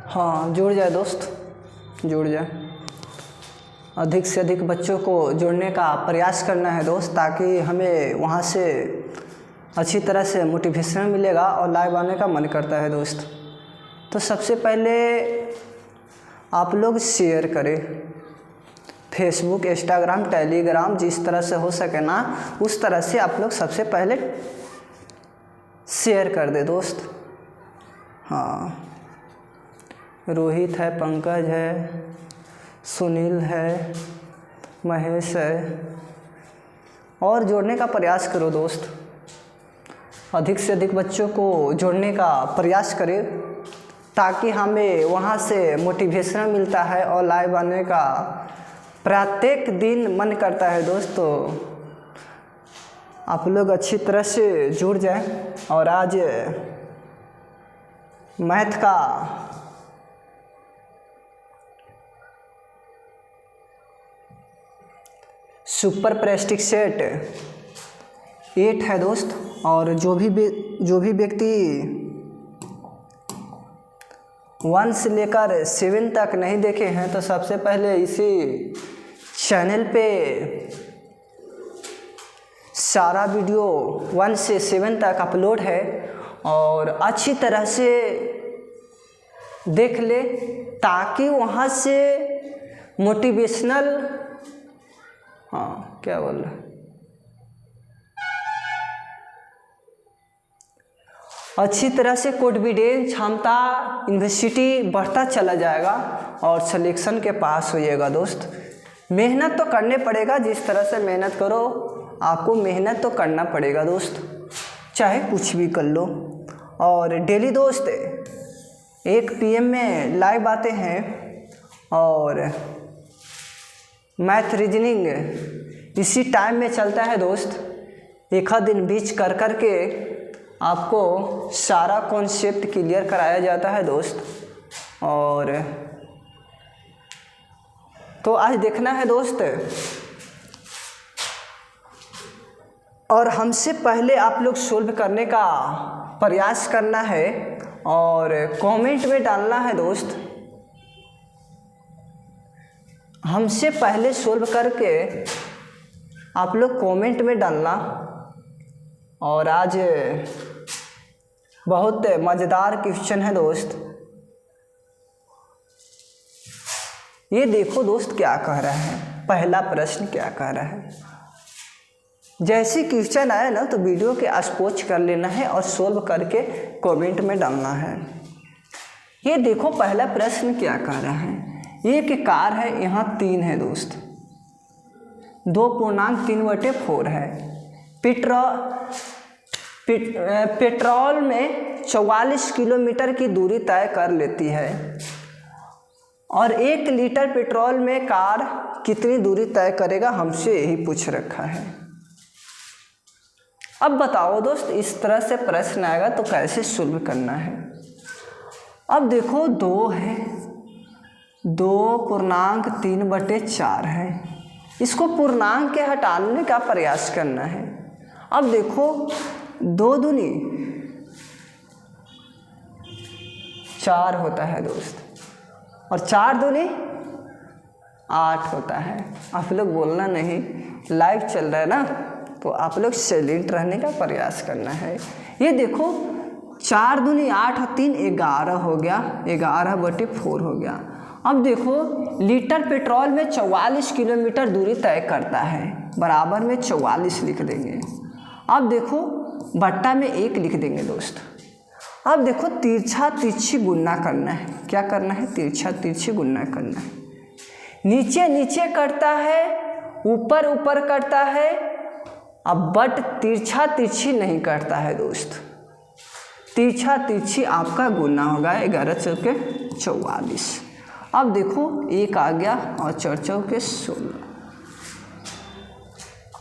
हाँ, जुड़ जाए दोस्त, जुड़ जाए। अधिक से अधिक बच्चों को जोड़ने का प्रयास करना है दोस्त, ताकि हमें वहाँ से अच्छी तरह से मोटिवेशन मिलेगा और लाइव आने का मन करता है दोस्त। तो सबसे पहले आप लोग शेयर करें, फेसबुक, इंस्टाग्राम, टेलीग्राम, जिस तरह से हो सके ना उस तरह से आप लोग सबसे पहले शेयर कर दे दोस्त। हाँ, रोहित है, पंकज है, सुनील है, महेश है, और जोड़ने का प्रयास करो दोस्त। अधिक से अधिक बच्चों को जोड़ने का प्रयास करें ताकि हमें वहाँ से मोटिवेशन मिलता है और लाइव आने का प्रत्येक दिन मन करता है दोस्तों। आप लोग अच्छी तरह से जुड़ जाएं। और आज मैथ का सुपर प्रेस्टिक सेट 8 है दोस्त। और जो भी व्यक्ति 1 से लेकर 7 तक नहीं देखे हैं तो सबसे पहले इसी चैनल पे सारा वीडियो 1 से 7 तक अपलोड है और अच्छी तरह से देख ले, ताकि वहाँ से मोटिवेशनल, हाँ क्या बोल रहा है, अच्छी तरह से कॉन्फिडेंस, क्षमता, यूनिवर्सिटी बढ़ता चला जाएगा और सिलेक्शन के पास होइएगा दोस्त। मेहनत तो करने पड़ेगा, जिस तरह से मेहनत करो आपको मेहनत तो करना पड़ेगा दोस्त, चाहे कुछ भी कर लो। और डेली दोस्त 1 PM में लाइव आते हैं और मैथ रीजनिंग इसी टाइम में चलता है दोस्त। एक आध दिन बीच कर के आपको सारा कॉन्सेप्ट क्लियर कराया जाता है दोस्त। और तो आज देखना है दोस्त, और हमसे पहले आप लोग सोल्व करने का प्रयास करना है और कमेंट में डालना है दोस्त। हमसे पहले सोल्व करके आप लोग कमेंट में डालना। और आज बहुत मज़ेदार क्वेश्चन है दोस्त। ये देखो दोस्त क्या कह रहा है, पहला प्रश्न क्या कह रहा है। जैसे क्वेश्चन आया ना तो वीडियो के एक्सपोज कर लेना है और सोल्व करके कमेंट में डालना है। ये देखो पहला प्रश्न क्या कह रहा है। एक कार है, यहाँ 3 है दोस्त, 2.3/4 है। पेट्रोल में 44 किलोमीटर की दूरी तय कर लेती है और 1 लीटर पेट्रोल में कार कितनी दूरी तय करेगा, हमसे यही पूछ रखा है। अब बताओ दोस्त, इस तरह से प्रश्न आएगा तो कैसे सोल्व करना है। अब देखो 2 है, 2.3/4 है, इसको पूर्णांक के हटाने का प्रयास करना है। अब देखो 2 दूनी 4 होता है दोस्त और 4 दूनी 8 होता है। आप लोग बोलना नहीं, लाइव चल रहा है ना, तो आप लोग साइलेंट रहने का प्रयास करना है। ये देखो 4 दूनी 8 और 3 11 हो गया, 11/4 हो गया। अब देखो लीटर पेट्रोल में 44 किलोमीटर दूरी तय करता है, बराबर में 44 लिख देंगे। अब देखो बट्टा में 1 लिख देंगे दोस्त। अब देखो तिरछा तिरछी गुणा करना है। क्या करना है? तिरछा तिरछी गुणा करना है। नीचे नीचे कटता है, ऊपर ऊपर कटता है, अब बट तिरछा तिरछी नहीं कटता है दोस्त। तिरछा तिरछी आपका गुना होगा 11×44। अब देखो 1 आ गया और 4×4 16,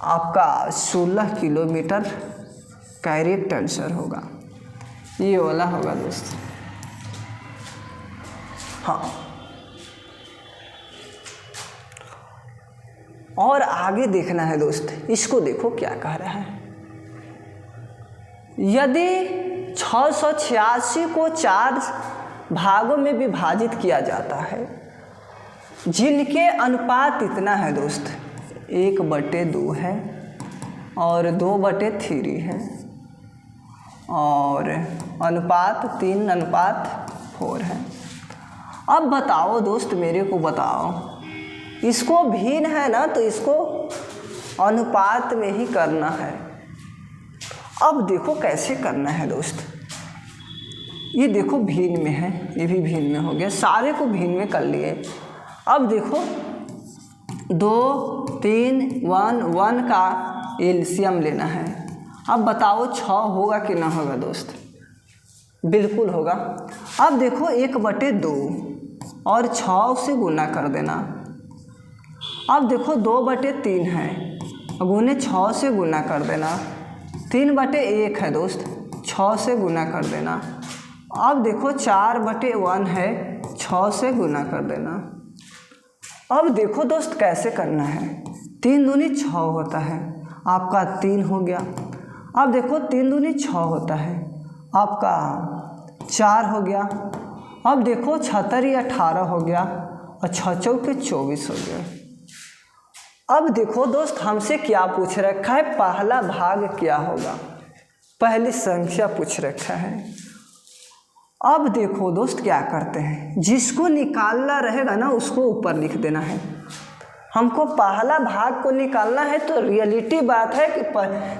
आपका 16 किलोमीटर करेक्ट आंसर होगा, ये वाला होगा दोस्त। हाँ, और आगे देखना है दोस्त, इसको देखो क्या कह रहा है। यदि 686 को 4 भागों में विभाजित किया जाता है जिनके अनुपात इतना है दोस्त, 1/2 है और 2/3 है और अनुपात 3:4 है। अब बताओ दोस्त, मेरे को बताओ, इसको भिन्न है ना तो इसको अनुपात में ही करना है। अब देखो कैसे करना है दोस्त, ये देखो भिन्न में है, ये भी भिन्न में हो गया, सारे को भिन्न में कर लिए। अब देखो 2, 3, 1 का एलसीएम लेना है। अब बताओ 6 होगा कि ना होगा दोस्त? बिल्कुल होगा। अब देखो 1/2 और 6 से गुना कर देना। अब देखो 2/3 है, गुने 6 से गुना कर देना। 3/1 है दोस्त, 6 से गुना कर देना। अब देखो 4/1 है, 6 से गुना कर देना। अब देखो दोस्त कैसे करना है, 3 दूनी 6 होता है, आपका 3 हो गया। अब देखो 3 दूनी 6 होता है, आपका 4 हो गया। अब देखो 76 18 हो गया और 6 चौके 24 हो गया। अब देखो दोस्त हमसे क्या पूछ रखा है, पहला भाग क्या होगा, पहली संख्या पूछ रखा है। अब देखो दोस्त क्या करते हैं, जिसको निकालना रहेगा ना उसको ऊपर लिख देना है। हमको पहला भाग को निकालना है तो रियलिटी बात है कि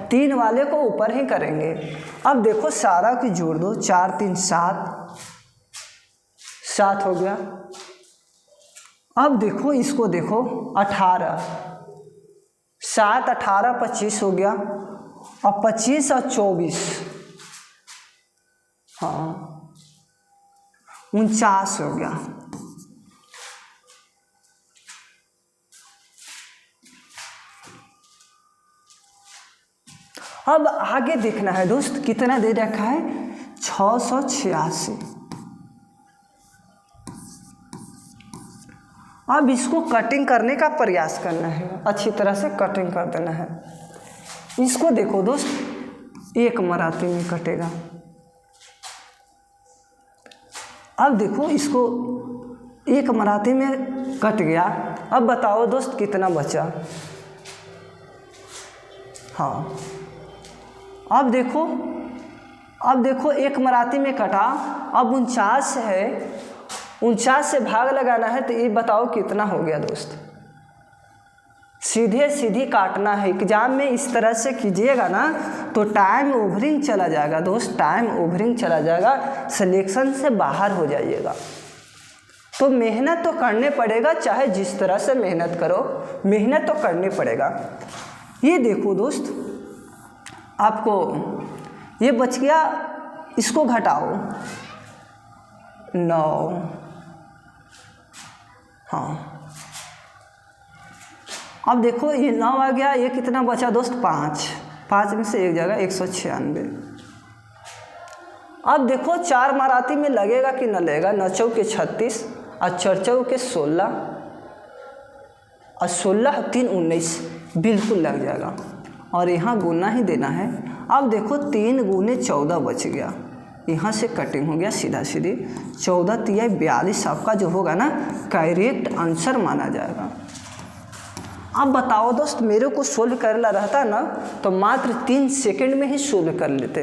3 वाले को ऊपर ही करेंगे। अब देखो सारा की जोड़ दो, 4 3 7 हो गया। अब देखो इसको देखो 18, 7 18 25 हो गया और 25 और 24, हाँ 49 हो गया। अब आगे देखना है दोस्त, कितना दे रखा है, 686। अब इसको कटिंग करने का प्रयास करना है, अच्छी तरह से कटिंग कर देना है। इसको देखो दोस्त, 1 मराठी में कटेगा। अब देखो इसको 1 मराठी में कट गया। अब बताओ दोस्त कितना बचा, हाँ अब देखो 1 मराठी में कटा। अब 49 है, 49 से भाग लगाना है तो ये बताओ कितना हो गया दोस्त। सीधे सीधी काटना है। एग्जाम में इस तरह से कीजिएगा ना तो टाइम ओवरिंग चला जाएगा दोस्त, टाइम ओवरिंग चला जाएगा, सिलेक्शन से बाहर हो जाइएगा। तो मेहनत तो करने पड़ेगा, चाहे जिस तरह से मेहनत करो, मेहनत तो करनी पड़ेगा। ये देखो दोस्त, आपको ये बच गया, इसको घटाओ 9, हाँ अब देखो ये 9 आ गया। ये कितना बचा दोस्त, 5 में से 1 जाएगा, 196। अब देखो 4 मराठी में लगेगा कि न लगेगा, 9 चौके 36 और 4 चौके 16 और 16 3 19, बिल्कुल लग जाएगा। और यहाँ गुना ही देना है। अब देखो 3 गुने 14 बच गया, यहाँ से कटिंग हो गया सीधा सीधी। 14 तिया 42 आपका जो होगा ना करेक्ट आंसर माना जाएगा। अब बताओ दोस्त, मेरे को सोल्व करना रहता ना तो मात्र 3 सेकंड में ही सोल्व कर लेते,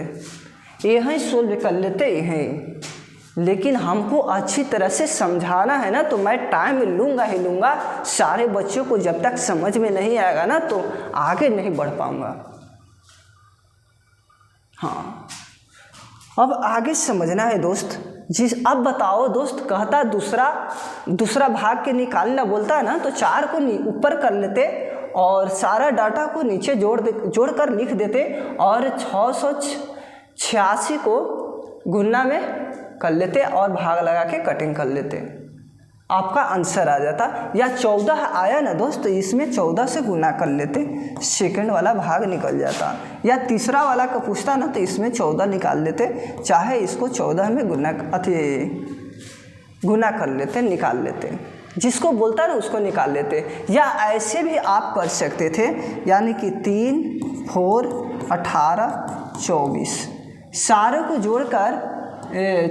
यहीं सोल्व कर लेते यहीं। लेकिन हमको अच्छी तरह से समझाना है ना तो मैं टाइम लूँगा ही लूँगा। सारे बच्चों को जब तक समझ में नहीं आएगा ना तो आगे नहीं बढ़ पाऊँगा। हाँ अब आगे समझना है दोस्त। अब बताओ दोस्त, कहता दूसरा भाग के निकालना बोलता है ना तो 4 को ऊपर कर लेते और सारा डाटा को नीचे जोड़ कर लिख देते और 686 को गुना में कर लेते और भाग लगा के कटिंग कर लेते, आपका आंसर आ जाता। या 14 आया ना दोस्त तो इसमें 14 से गुना कर लेते, सेकंड वाला भाग निकल जाता। या तीसरा वाला का पूछता ना तो इसमें 14 निकाल लेते, चाहे इसको 14 में गुना कर लेते, निकाल लेते। जिसको बोलता ना उसको निकाल लेते। या ऐसे भी आप कर सकते थे, यानी कि 3 4 18 24 सारे को जोड़कर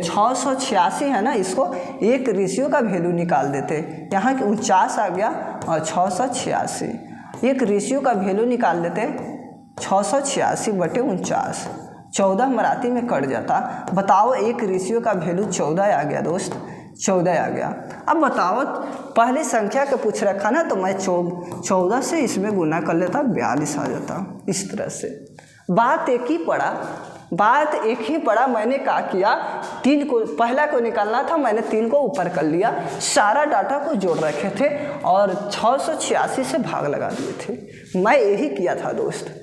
686 है ना, इसको एक रेशियो का वैल्यू निकाल देते। यहाँ की 49 आ गया और 686, एक रेशियो का वैल्यू निकाल देते 686/49, 14 मराठी में कट जाता। बताओ एक रेशियो का वैल्यू 14 आ गया दोस्त, 14 आ गया। अब बताओ पहले संख्या का पूछ रखा ना, तो मैं 14 से इसमें गुना कर लेता, 42 आ जाता। इस तरह से बात एक ही पड़ा। मैंने क्या किया, 3 को पहला को निकालना था, मैंने 3 को ऊपर कर लिया, सारा डाटा को जोड़ रखे थे और 686 से भाग लगा दिए थे। मैं यही किया था दोस्त।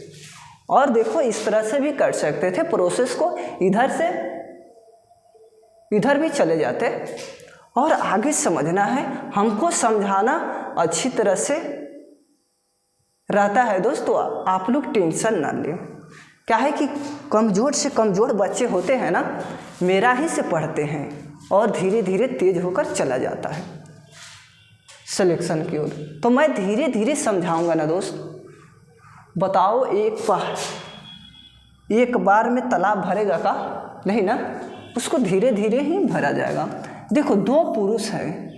और देखो इस तरह से भी कर सकते थे प्रोसेस को, इधर से इधर भी चले जाते। और आगे समझना है, हमको समझाना अच्छी तरह से रहता है दोस्तों। आप लोग टेंशन ना लें। क्या है कि कमज़ोर से कमज़ोर बच्चे होते हैं ना, मेरा ही से पढ़ते हैं और धीरे धीरे तेज होकर चला जाता है सिलेक्शन की ओर। तो मैं धीरे धीरे समझाऊंगा ना दोस्त। बताओ एक बार में तालाब भरेगा का? नहीं ना, उसको धीरे धीरे ही भरा जाएगा। देखो 2 पुरुष है।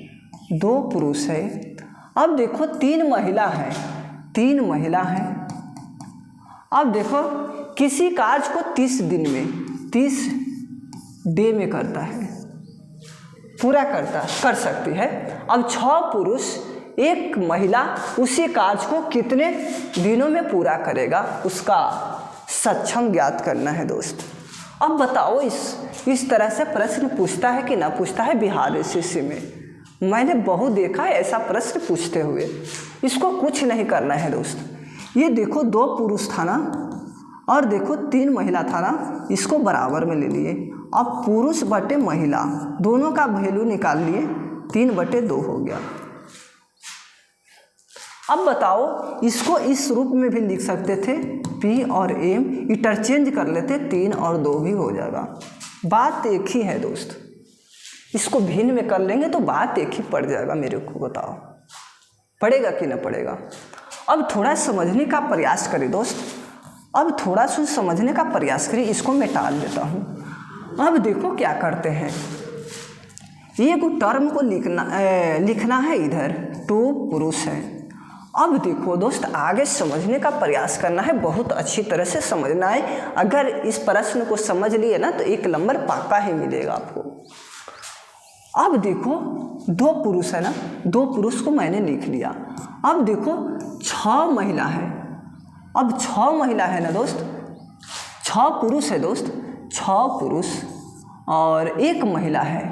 अब देखो 3 महिला हैं। अब देखो किसी कार्य को 30 दिन में, 30 डे में करता है, पूरा कर सकती है। अब 6 पुरुष 1 महिला उसी कार्य को कितने दिनों में पूरा करेगा, उसका सक्षम ज्ञात करना है दोस्त। अब बताओ इस तरह से प्रश्न पूछता है कि ना पूछता है बिहार एसएससी में। मैंने बहुत देखा है ऐसा प्रश्न पूछते हुए। इसको कुछ नहीं करना है दोस्त। ये देखो 2 पुरुष था ना और देखो 3 महिला था ना, इसको बराबर में ले लिए। अब पुरुष बटे महिला दोनों का वैल्यू निकाल लिए, 3/2 हो गया। अब बताओ इसको इस रूप में भी लिख सकते थे, P और M इंटरचेंज कर लेते, 3 और 2 भी हो जाएगा। बात एक ही है दोस्त। इसको भिन्न में कर लेंगे तो बात एक ही पड़ जाएगा। मेरे को बताओ पड़ेगा कि ना पड़ेगा? अब थोड़ा समझने का प्रयास करें दोस्त। अब थोड़ा सा समझने का प्रयास करें। इसको मैं टाल देता हूँ। अब देखो क्या करते हैं, एक टर्म को लिखना है इधर, 2 पुरुष है। अब देखो दोस्त आगे समझने का प्रयास करना है, बहुत अच्छी तरह से समझना है। अगर इस प्रश्न को समझ लिए ना तो 1 नंबर पक्का ही मिलेगा आपको। अब देखो 2 पुरुष है ना, 2 पुरुष को मैंने लिख लिया। अब देखो 6 महिला है। अब 6 महिला है ना दोस्त, 6 पुरुष है दोस्त, 6 पुरुष और 1 महिला है,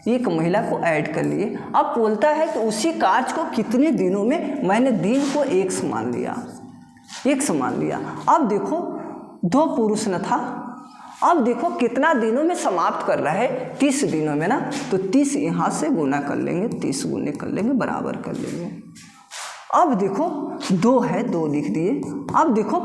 1 महिला को ऐड कर लिए। अब बोलता है कि उसी कार्य को कितने दिनों में, मैंने दिन को x मान लिया। अब देखो 2 पुरुष न था। अब देखो कितना दिनों में समाप्त कर रहा है, 30 दिनों में ना, तो 30 यहाँ से गुना कर लेंगे, 30 गुने कर लेंगे, बराबर कर लेंगे। अब देखो 2 है, 2 लिख दिए। अब देखो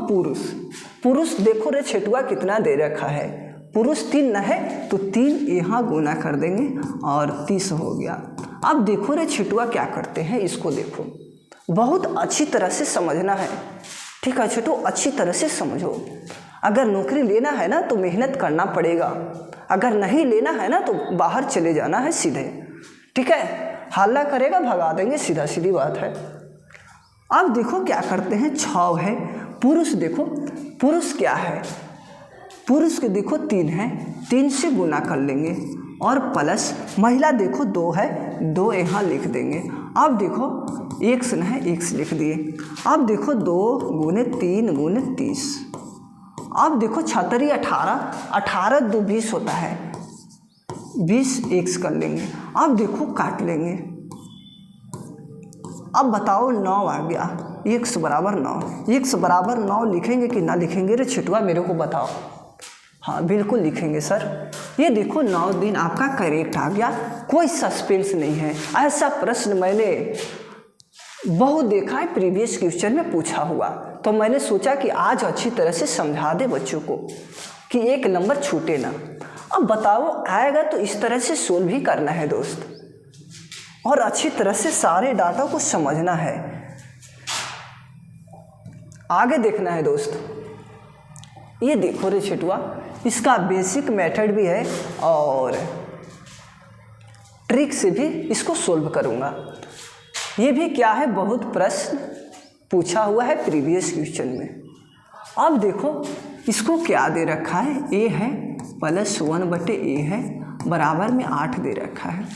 पुरुष देखो रे छेटुआ कितना दे रखा है, पुरुष 3 न है तो 3 यहाँ गुना कर देंगे और 30 हो गया। अब देखो रे छिटुआ क्या करते हैं, इसको देखो, बहुत अच्छी तरह से समझना है। ठीक है छिटू, अच्छी तरह से समझो। अगर नौकरी लेना है ना तो मेहनत करना पड़ेगा, अगर नहीं लेना है ना तो बाहर चले जाना है सीधे। ठीक है, हल्ला करेगा भगा देंगे, सीधा सीधी बात है। अब देखो क्या करते हैं, 6 है, पुरुष देखो पुरुष क्या है, पुरुष के देखो 3 है, 3 से गुना कर लेंगे और प्लस महिला देखो 2 है, 2 यहाँ लिख देंगे। अब देखो x न है, x लिख दिए। अब देखो 2 गुने 3 गुने 30। अब देखो 36 18 2 20 होता है, 20 x कर लेंगे। अब देखो काट लेंगे। अब बताओ 9 आ गया, x बराबर 9, x बराबर 9 लिखेंगे कि ना लिखेंगे रे छिटुआ, मेरे को बताओ। हाँ बिल्कुल लिखेंगे सर। ये देखो 9 दिन आपका करेक्ट आ गया, कोई सस्पेंस नहीं है। ऐसा प्रश्न मैंने बहुत देखा है, प्रीवियस क्वेश्चन में पूछा हुआ, तो मैंने सोचा कि आज अच्छी तरह से समझा दे बच्चों को कि 1 नंबर छूटे ना। अब बताओ आएगा तो इस तरह से सोल्व भी करना है दोस्त, और अच्छी तरह से सारे डाटा को समझना है, आगे देखना है दोस्त। ये देखो रे छिटुआ, इसका बेसिक मेथड भी है और ट्रिक से भी इसको सोल्व करूँगा। ये भी क्या है, बहुत प्रश्न पूछा हुआ है प्रीवियस क्वेश्चन में। अब देखो इसको क्या दे रखा है, ए है +1/a है बराबर में 8 दे रखा है।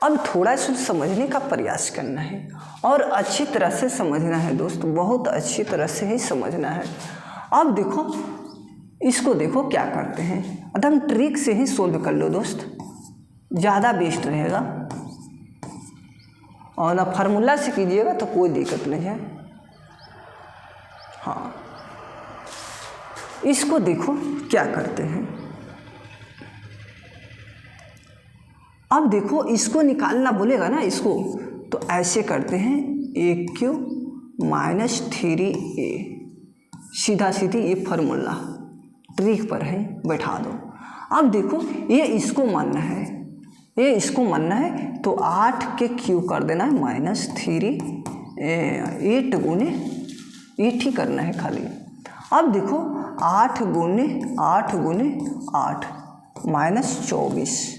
अब थोड़ा सा समझने का प्रयास करना है और अच्छी तरह से समझना है दोस्त, बहुत अच्छी तरह से ही समझना है। अब देखो इसको, देखो क्या करते हैं, एकदम ट्रिक से ही सोल्व कर लो दोस्त, ज़्यादा बेस्ट रहेगा। और ना फार्मूला से कीजिएगा तो कोई दिक्कत नहीं है। हाँ, इसको देखो क्या करते हैं। अब देखो इसको निकालना बोलेगा ना इसको, तो ऐसे करते हैं AQ - 3A, सीधा सीधी ये फार्मूला ट्रिक पर है, बैठा दो। अब देखो ये इसको मानना है, ये इसको मानना है तो 8 के क्यू कर देना है -3, 8 गुने 8 ही करना है खाली। अब देखो 8 गुने 8 -24।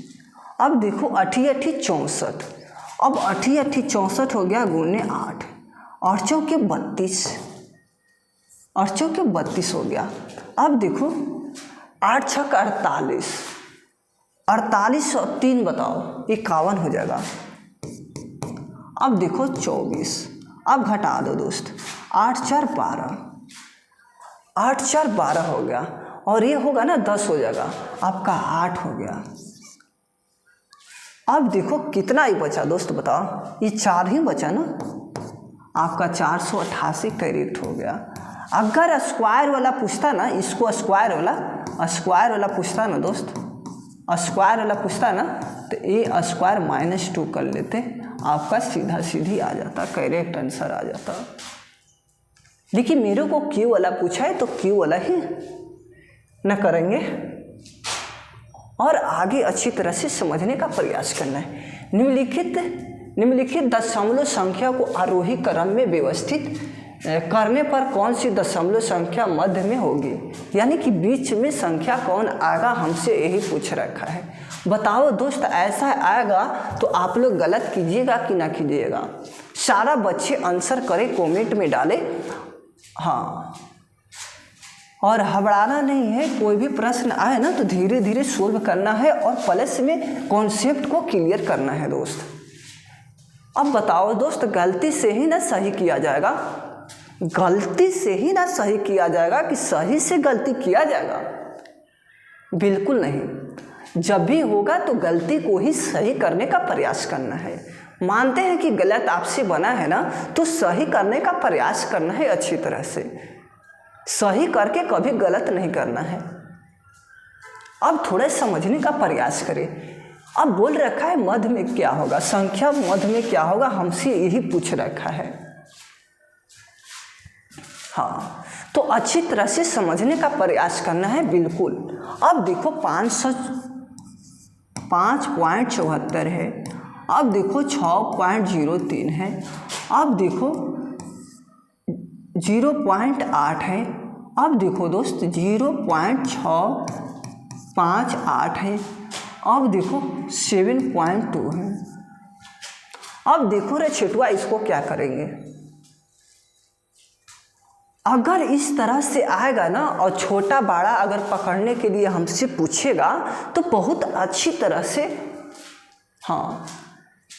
अब देखो 8 × 8 = 64। अब 8 × 8 = 64 हो गया गुने 8, 8 × 4 = 32, 8 × 4 = 32 हो गया। अब देखो 8 × 6 = 48, 48 और 3 बताओ 51 हो जाएगा। अब देखो 24, अब घटा दो दोस्त, 8 × 4 = 12, 8 × 4 = 12 हो गया और ये होगा ना 10 हो जाएगा, आपका 8 हो गया। अब देखो कितना ही बचा दोस्त बताओ, ये 4 ही बचा ना, आपका 488 करेक्ट हो गया। अगर स्क्वायर वाला पूछता ना, इसको स्क्वायर वाला पूछता ना दोस्त, स्क्वायर वाला पूछता ना, तो ये स्क्वायर -2 कर लेते, आपका सीधा सीधी आ जाता, करेक्ट आंसर आ जाता। लेकिन मेरे को क्यू वाला पूछा है तो क्यू वाला ही न करेंगे और आगे अच्छी तरह से समझने का प्रयास करना है। निम्नलिखित दशमलव संख्या को आरोही क्रम में व्यवस्थित करने पर कौन सी दशमलव संख्या मध्य में होगी, यानी कि बीच में संख्या कौन आएगा, हमसे यही पूछ रखा है। बताओ दोस्त, ऐसा आएगा तो आप लोग गलत कीजिएगा कि ना कीजिएगा। सारा बच्चे आंसर करें, कमेंट में डालें। हाँ, और घबराना नहीं है, कोई भी प्रश्न आए ना तो धीरे धीरे सोल्व करना है और प्लस में कॉन्सेप्ट को क्लियर करना है दोस्त। अब बताओ दोस्त, गलती से ही ना सही किया जाएगा, गलती से ही ना सही किया जाएगा कि सही से गलती किया जाएगा, बिल्कुल नहीं। जब भी होगा तो गलती को ही सही करने का प्रयास करना है। मानते हैं कि गलत आपसे बना है ना, तो सही करने का प्रयास करना है, अच्छी तरह से सही करके कभी गलत नहीं करना है। अब थोड़ा समझने का प्रयास करें। अब बोल रखा है मध्य में क्या होगा, संख्या मध्य में क्या होगा, हमसे यही पूछ रखा है। हाँ, तो अच्छी तरह से समझने का प्रयास करना है, बिल्कुल। अब देखो 5.74 है, अब देखो 6.03 है, अब देखो 0.8 है, अब देखो दोस्त 0.658 है, अब देखो 7.2 है। अब देखो रे छिटुआ, इसको क्या करेंगे। अगर इस तरह से आएगा ना और छोटा बड़ा अगर पकड़ने के लिए हमसे पूछेगा तो बहुत अच्छी तरह से हाँ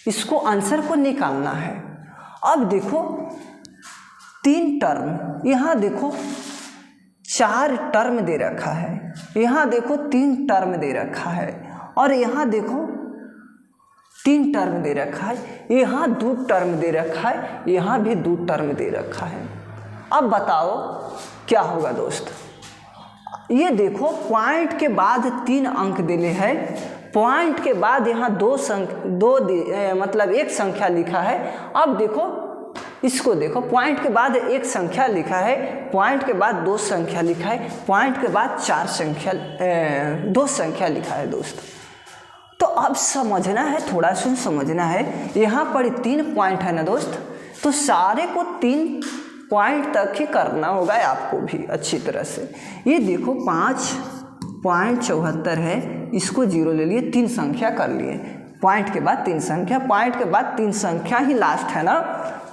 इसको आंसर को निकालना है। अब देखो 3 टर्म, यहाँ देखो 4 टर्म दे रखा है, यहाँ देखो 3 टर्म दे रखा है और यहाँ देखो 3 टर्म दे रखा है, यहाँ 2 टर्म दे रखा है, यहाँ भी 2 टर्म दे रखा है। अब बताओ क्या होगा दोस्त। ये देखो पॉइंट के बाद 3 अंक दिले हैं, पॉइंट के बाद यहाँ मतलब एक संख्या लिखा है। अब देखो इसको देखो, पॉइंट के बाद एक संख्या लिखा है, पॉइंट के बाद 2 संख्या लिखा है, पॉइंट के बाद 2 संख्या लिखा है दोस्त। तो अब समझना है, थोड़ा समझना है। यहाँ पर 3 पॉइंट है ना दोस्त, तो सारे को 3 पॉइंट तक ही करना होगा आपको भी अच्छी तरह से। ये देखो 5.74 है, इसको 0 ले लिए, 3 संख्या कर लिए, पॉइंट के बाद 3 संख्या, पॉइंट के बाद 3 संख्या ही लास्ट है ना,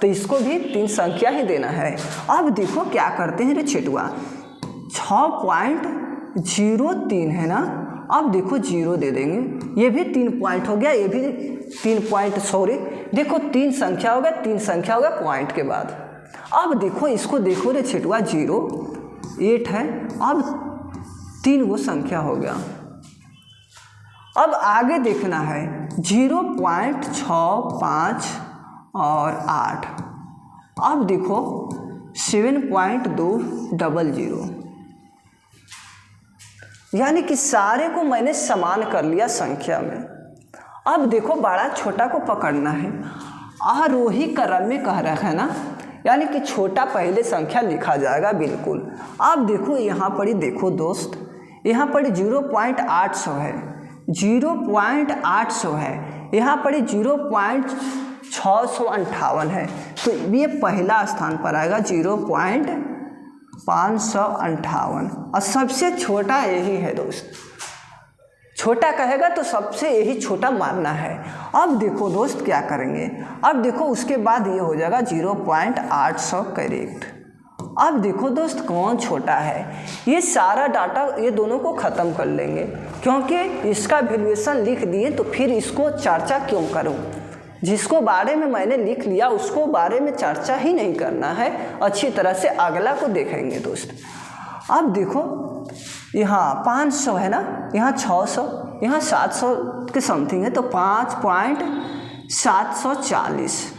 तो इसको भी 3 संख्या ही देना है। अब देखो क्या करते हैं रे छेटुआ, 6.03 है ना, अब देखो 0 दे देंगे, ये भी 3 पॉइंट हो गया, ये भी 3 पॉइंट, सॉरी देखो 3 संख्या हो गया, 3 संख्या हो गया पॉइंट के बाद। अब देखो इसको देखो रे छेटुआ, 0 8 है, अब 3 वो संख्या हो गया। अब आगे देखना है 0.65 और 8, अब देखो 7.200, यानी कि सारे को मैंने समान कर लिया संख्या में। अब देखो बड़ा छोटा को पकड़ना है, आरोही क्रम में कह रखा है ना, यानी कि छोटा पहले संख्या लिखा जाएगा बिल्कुल। अब देखो यहाँ पर ही देखो दोस्त, यहाँ पर 0.800 है, 0.800 है, यहाँ पर 0.658 है, तो ये पहला स्थान पर आएगा 0.558, और सबसे छोटा यही है दोस्त। छोटा कहेगा तो सबसे यही छोटा मानना है। अब देखो दोस्त क्या करेंगे, अब देखो उसके बाद ये हो जाएगा 0.800 करेक्ट। अब देखो दोस्त कौन छोटा है, ये सारा डाटा ये दोनों को ख़त्म कर लेंगे, क्योंकि इसका वैल्यूएशन लिख दिए तो फिर इसको चर्चा क्यों करूं, जिसको बारे में मैंने लिख लिया उसको बारे में चर्चा ही नहीं करना है, अच्छी तरह से अगला को देखेंगे दोस्त। अब देखो यहाँ 500 है ना, यहाँ 600, यहाँ 700 के समथिंग है, तो 5.740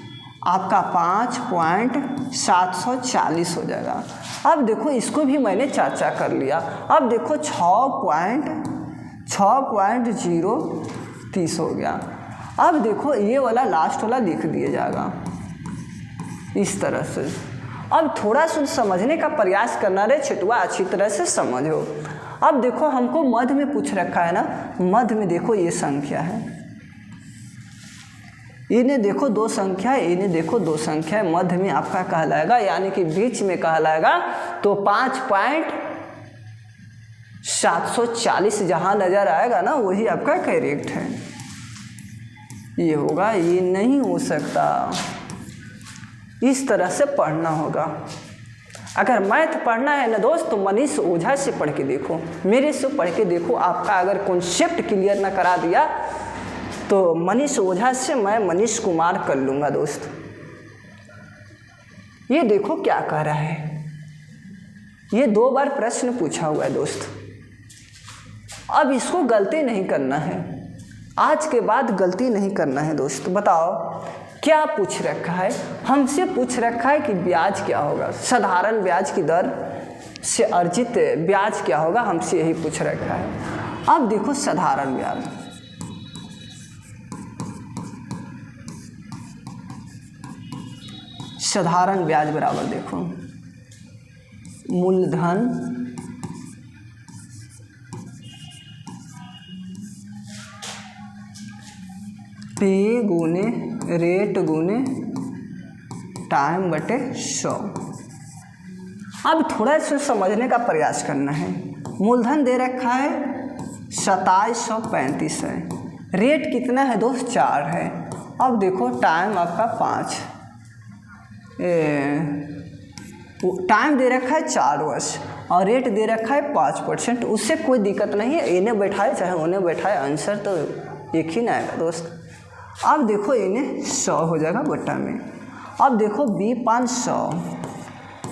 आपका 5.740 हो जाएगा। अब देखो इसको भी मैंने चर्चा कर लिया। अब देखो 6.030 हो गया। अब देखो ये वाला लास्ट वाला लिख दिया जाएगा इस तरह से। अब थोड़ा सा समझने का प्रयास करना रे छेटुआ, अच्छी तरह से समझो। अब देखो हमको मध्य में पूछ रखा है ना, मध्य में देखो ये संख्या है, इन्हें देखो 2 संख्या है, इन्हें देखो 2 संख्या है, मध्य में आपका कहलाएगा, यानी कि बीच में कहलाएगा, तो 5.740 जहाँ नज़र आएगा ना वही आपका करेक्ट है। ये होगा, ये नहीं हो सकता, इस तरह से पढ़ना होगा। अगर मैथ पढ़ना है ना दोस्त तो मनीष ओझा से पढ़ के देखो, मेरे से पढ़ के देखो। आपका अगर कॉन्सेप्ट क्लियर ना करा दिया तो मनीष ओझा से मैं मनीष कुमार कर लूँगा दोस्त। ये देखो क्या कह रहा है, ये 2 बार प्रश्न पूछा हुआ है दोस्त। अब इसको गलती नहीं करना है, आज के बाद गलती नहीं करना है दोस्त। बताओ क्या पूछ रखा है, हमसे पूछ रखा है कि ब्याज क्या होगा, साधारण ब्याज की दर से अर्जित ब्याज क्या होगा, हमसे यही पूछ रखा है। अब देखो साधारण ब्याज, साधारण ब्याज बराबर देखो मूलधन पे गुने रेट गुने टाइम बटे 100। अब थोड़ा सा समझने का प्रयास करना है। मूलधन दे रखा है 2735 है, रेट कितना है दोस्त 4 है। अब देखो टाइम आपका 5, टाइम दे रखा है 4 वर्ष और रेट दे रखा है 5%। उससे कोई दिक्कत नहीं है, इन्हें बैठाए चाहे उन्हें बैठाए, आंसर तो एक ही ना आएगा दोस्त। अब देखो इन्हें 100 हो जाएगा बट्टा में। अब देखो 500,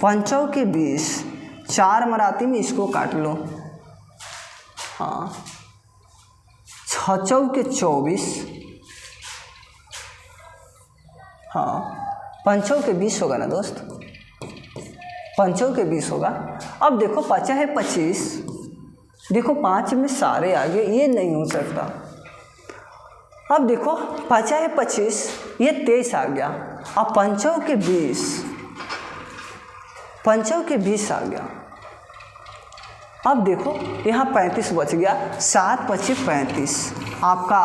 5 के 20, 4 मराती में इसको काट लो, हाँ 6 के 24, हाँ 5 के 20 होगा ना दोस्त, 5 के 20 होगा। अब देखो 5 है 25, देखो 5 में सारे आ गए, ये नहीं हो सकता। अब देखो 5 है 25, ये 23 आ गया। अब 5 के 20, 5 के 20 आ गया। अब देखो यहाँ 35 बच गया, 7 25 35, आपका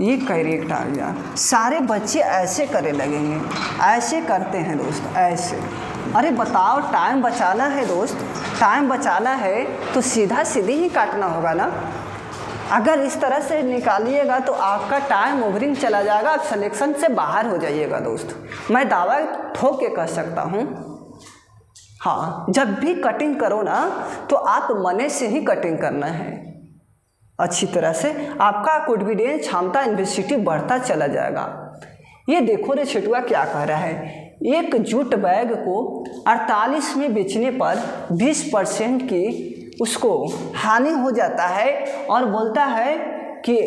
ये करेक्ट आ गया। सारे बच्चे ऐसे करे लगेंगे, ऐसे करते हैं दोस्त, ऐसे अरे बताओ, टाइम बचाना है दोस्त, टाइम बचाना है तो सीधा सीधी ही काटना होगा ना। अगर इस तरह से निकालिएगा तो आपका टाइम ओवरिंग चला जाएगा, आप सिलेक्शन से बाहर हो जाइएगा दोस्त। मैं दावा ठोक के कह सकता हूँ। हाँ, जब भी कटिंग करो ना तो आप मने से ही कटिंग करना है अच्छी तरह से, आपका कॉन्फिडेंस क्षमता यूनिवर्सिटी बढ़ता चला जाएगा। ये देखो रे छिटुआ क्या कह रहा है, एक जूट बैग को 48 में बेचने पर 20% की उसको हानि हो जाता है और बोलता है कि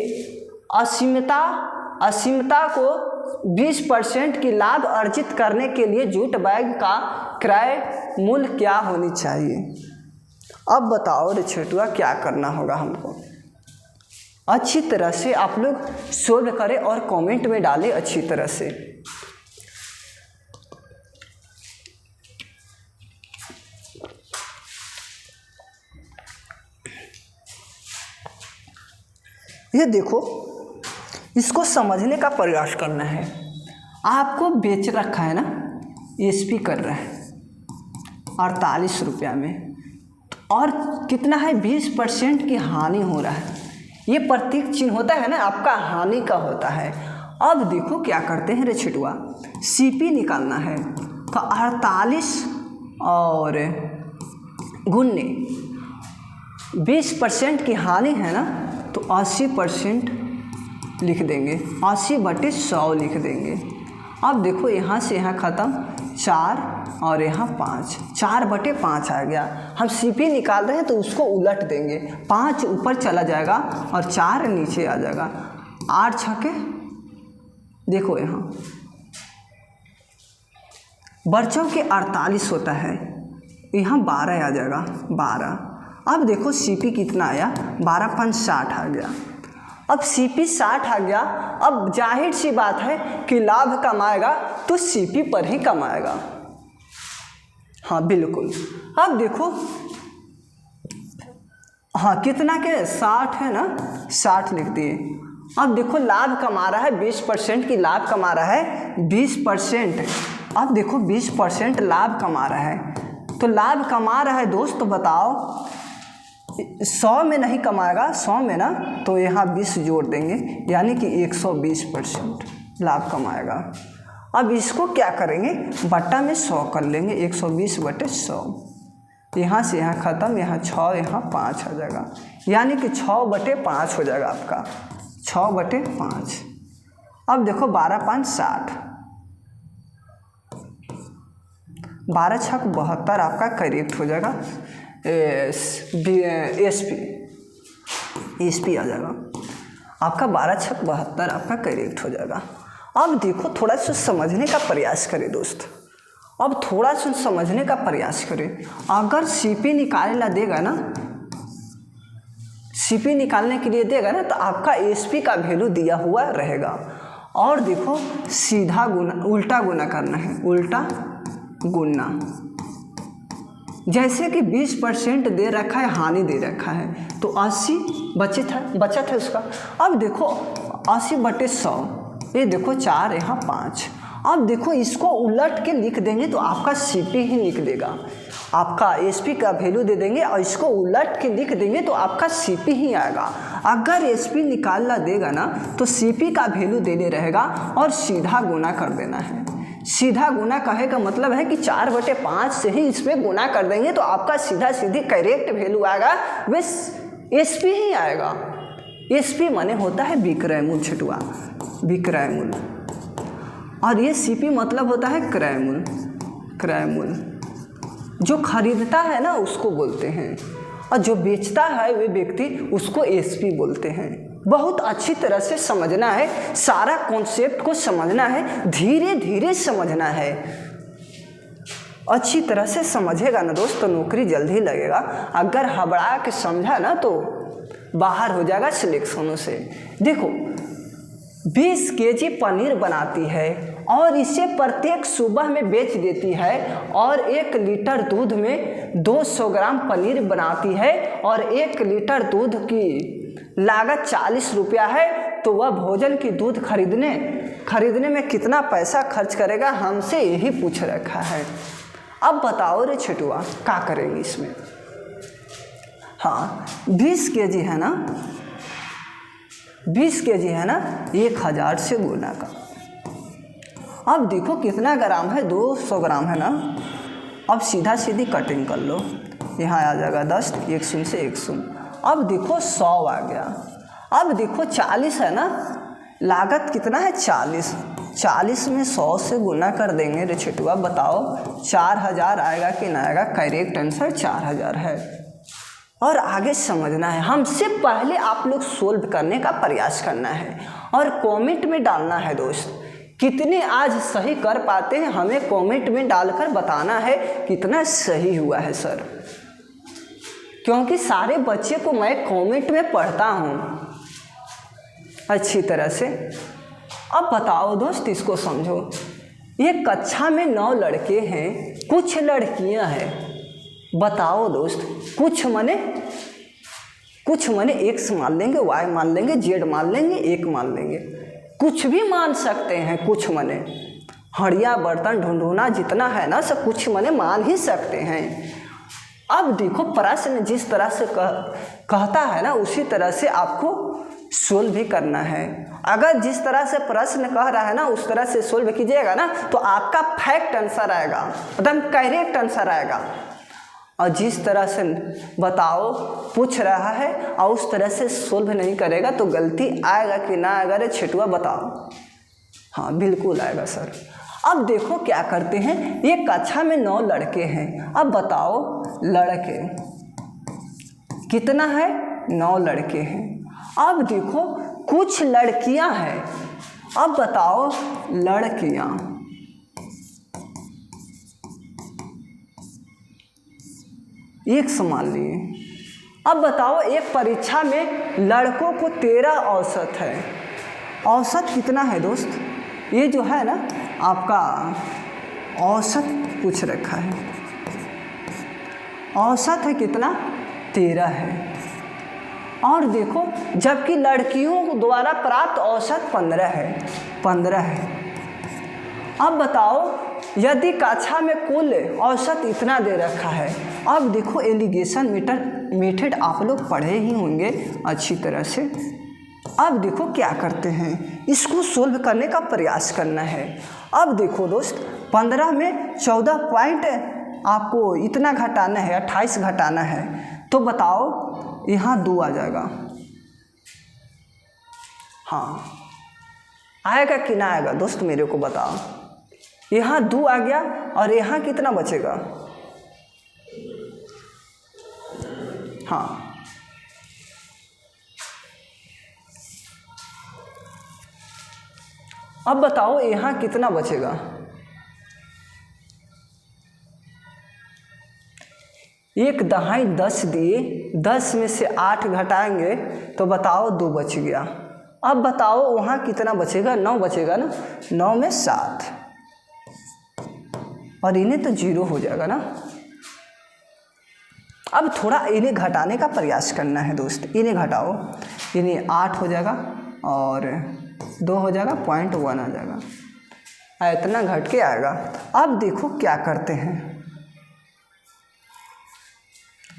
असीमता को 20% की लाभ अर्जित करने के लिए जूट बैग का क्रय मूल्य क्या होनी चाहिए। अब बताओ रे छिटुआ क्या करना होगा हमको। अच्छी तरह से आप लोग सोल्व करें और कमेंट में डालें अच्छी तरह से। ये देखो, इसको समझने का प्रयास करना है। आपको बेच रखा है ना, एसपी कर रहा है 48 रुपया में, और कितना है 20% की हानि हो रहा है। ये प्रतीक चिन्ह होता है ना, आपका हानि का होता है। अब देखो क्या करते हैं रे छिटुआ, सीपी निकालना है तो 48 और गुन्ने 20% की हानि है ना, तो 80% लिख देंगे, 80/100 लिख देंगे। अब देखो यहाँ से यहाँ ख़त्म, 4 और यहाँ 5, 4/5 आ गया। हम सीपी निकाल रहे हैं तो उसको उलट देंगे, 5 ऊपर चला जाएगा और 4 नीचे आ जाएगा। 8 छके देखो यहाँ बर्चों के 48 होता है, यहाँ 12 आ जाएगा, 12। अब देखो सीपी कितना आया, 12×5 60 आ गया। अब सीपी 60 आ गया। अब जाहिर सी बात है कि लाभ कमाएगा तो सीपी पर ही कमाएगा। हाँ बिल्कुल। अब देखो, हाँ कितना के 60 है ना, 60 लिख दिए। अब देखो लाभ कमा रहा है 20% की, लाभ कमा रहा है 20%। अब देखो 20% लाभ कमा रहा है, तो लाभ कमा रहा है दोस्त, तो बताओ 100 में नहीं कमाएगा, 100 में ना, तो यहाँ 20 जोड़ देंगे, यानी कि 120% लाभ कमाएगा। अब इसको क्या करेंगे, बट्टा में 100 कर लेंगे, 120/100। यहाँ से यहाँ ख़त्म, यहाँ 6, यहाँ 5 आ जाएगा, यानी कि 6/5 हो जाएगा आपका, 6/5। अब देखो 12×5 60, 12 छक 72 आपका करेक्ट हो जाएगा। एसपी आ जाएगा आपका, 12 छक 72 आपका करेक्ट हो जाएगा। अब देखो थोड़ा सा समझने का प्रयास करें दोस्त, अब थोड़ा सा समझने का प्रयास करें। अगर सीपी निकालना देगा ना, सीपी निकालने के लिए देगा ना, तो आपका एसपी का वैल्यू दिया हुआ रहेगा। और देखो सीधा गुना, उल्टा गुना करना है, उल्टा गुना। जैसे कि 20% दे रखा है, हानि दे रखा है, तो 80 बचत है उसका। अब देखो 80/100, ये देखो 4, यहाँ 5। अब देखो इसको उलट के लिख देंगे तो आपका सीपी ही लिख देगा, आपका एसपी का वैल्यू दे देंगे और इसको उलट के लिख देंगे तो आपका सीपी ही आएगा। अगर एसपी निकालना देगा ना, तो सीपी का वैल्यू देने रहेगा और सीधा गुना कर देना है। सीधा गुना कहे का मतलब है कि 4/5 से ही इसमें गुना कर देंगे तो आपका सीधा सीधी करेक्ट वैल्यू आएगा, बस एसपी ही आएगा। एसपी माने होता है विक्रय मूल्य छिटुआ, विक्रय मूल्य, और ये सीपी मतलब होता है क्रय मूल्य। क्रय मूल्य जो खरीदता है ना उसको बोलते हैं, और जो बेचता है वे व्यक्ति उसको एसपी बोलते हैं। बहुत अच्छी तरह से समझना है, सारा कॉन्सेप्ट को समझना है, धीरे धीरे समझना है। अच्छी तरह से समझेगा ना दोस्त तो नौकरी जल्दी लगेगा। अगर हबड़ा के समझा ना तो बाहर हो जाएगा सिलेक्शनों से। देखो 20 केजी पनीर बनाती है और इसे प्रत्येक सुबह में बेच देती है, और 1 लीटर दूध में 200 ग्राम पनीर बनाती है, और 1 लीटर दूध की लागत 40 रुपया है, तो वह भोजन की दूध खरीदने में कितना पैसा खर्च करेगा, हमसे यही पूछ रखा है। अब बताओ रे छेटुआ क्या करेंगे इसमें। हाँ 20 kg है ना, 20 kg है ना, 1000 से गुना का। अब देखो कितना ग्राम है, 200 ग्राम है ना। अब सीधा सीधी कटिंग कर लो, यहाँ आ जाएगा 10, 1 शून्य से 1 शून्य। अब देखो 100 आ गया। अब देखो 40 है ना, लागत कितना है 40, 40 में 100 से गुना कर देंगे रे छेटुआ। बताओ 4000 आएगा कि ना आएगा। करेक्ट आंसर 4000 है। और आगे समझना है, हमसे पहले आप लोग सोल्व करने का प्रयास करना है और कमेंट में डालना है दोस्त, कितने आज सही कर पाते हैं हमें कमेंट में डालकर बताना है कितना सही हुआ है सर, क्योंकि सारे बच्चे को मैं कमेंट में पढ़ता हूँ अच्छी तरह से। अब बताओ दोस्त, इसको समझो। ये कक्षा में 9 लड़के हैं, कुछ लड़कियां हैं। बताओ दोस्त, कुछ मने x मान लेंगे, y मान लेंगे, z मान लेंगे, 1 मान लेंगे, कुछ भी मान सकते हैं। कुछ मने हड़िया बर्तन ढूंढूना जितना है ना, सब कुछ मने मान ही सकते हैं। अब देखो प्रश्न जिस तरह से कहता है ना, उसी तरह से आपको सोल्व भी करना है। अगर जिस तरह से प्रश्न कह रहा है ना उस तरह से सोल्व कीजिएगा ना तो आपका फैक्ट आंसर आएगा, मतलब करेक्ट आंसर आएगा। और जिस तरह से बताओ पूछ रहा है और उस तरह से सोल्व नहीं करेगा तो गलती आएगा कि ना आएगा रे छेटुआ बताओ। हाँ बिल्कुल आएगा सर। अब देखो क्या करते हैं, ये कक्षा में 9 लड़के हैं। अब बताओ लड़के कितना है, 9 लड़के हैं। अब देखो कुछ लड़कियां हैं। अब बताओ लड़कियां, एक मान लिए। अब बताओ एक परीक्षा में लड़कों को 13 औसत है। औसत कितना है दोस्त, ये जो है ना आपका औसत पूछ रखा है, औसत है कितना 13 है। और देखो जबकि लड़कियों द्वारा प्राप्त औसत 15 है। अब बताओ यदि कक्षा में कुल औसत इतना दे रखा है। अब देखो एलिगेशन मेथड आप लोग पढ़े ही होंगे अच्छी तरह से। अब देखो क्या करते हैं, इसको सोल्व करने का प्रयास करना है। अब देखो दोस्त 15 में 14 पॉइंट आपको इतना घटाना है, 28 घटाना है। तो बताओ यहाँ 2 आ जाएगा। हाँ आएगा कि ना आएगा दोस्त मेरे को बताओ। यहाँ 2 आ गया और यहाँ कितना बचेगा। हाँ अब बताओ यहाँ कितना बचेगा। एक दहाई 10 दिए, 10 में से 8 घटाएंगे तो बताओ 2 बच गया। अब बताओ वहाँ कितना बचेगा, 9 बचेगा ना, 9 में 7 और इन्हें तो 0 हो जाएगा ना। अब थोड़ा इन्हें घटाने का प्रयास करना है दोस्त, इन्हें घटाओ, इन्हें 8 हो जाएगा और 2 हो जाएगा, 0.1 आ जाएगा, इतना घट के आएगा। अब देखो क्या करते हैं,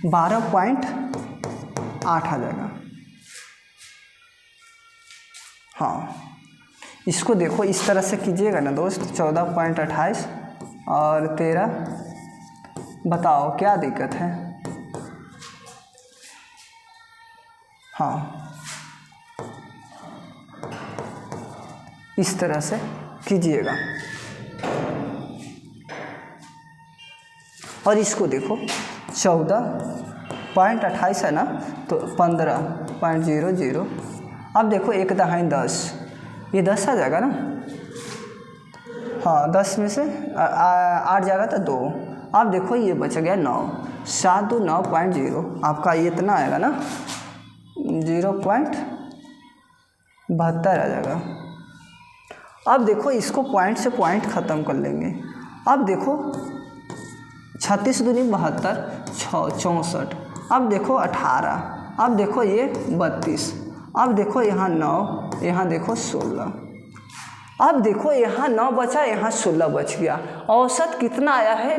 12.8 आ जाएगा। हाँ इसको देखो इस तरह से कीजिएगा ना दोस्त, 14.28 और 13, बताओ क्या दिक्कत है। हाँ इस तरह से कीजिएगा और इसको देखो 14.28 है ना, तो 15.00। अब देखो 1 दहाई 10, ये 10 आ जाएगा ना। हाँ 10 में से 8 जाएगा तो 2। अब देखो ये बच गया 9, 7 2 9.0, आपका ये इतना आएगा ना 0.72 आ जाएगा। अब देखो इसको पॉइंट से पॉइंट ख़त्म कर लेंगे। अब देखो 36 दूनी 72, 64, अब देखो 18, अब देखो ये 32, अब देखो यहाँ 9, यहाँ देखो 16, अब देखो यहाँ 9 बचा, यहाँ 16 बच गया। औसत कितना आया है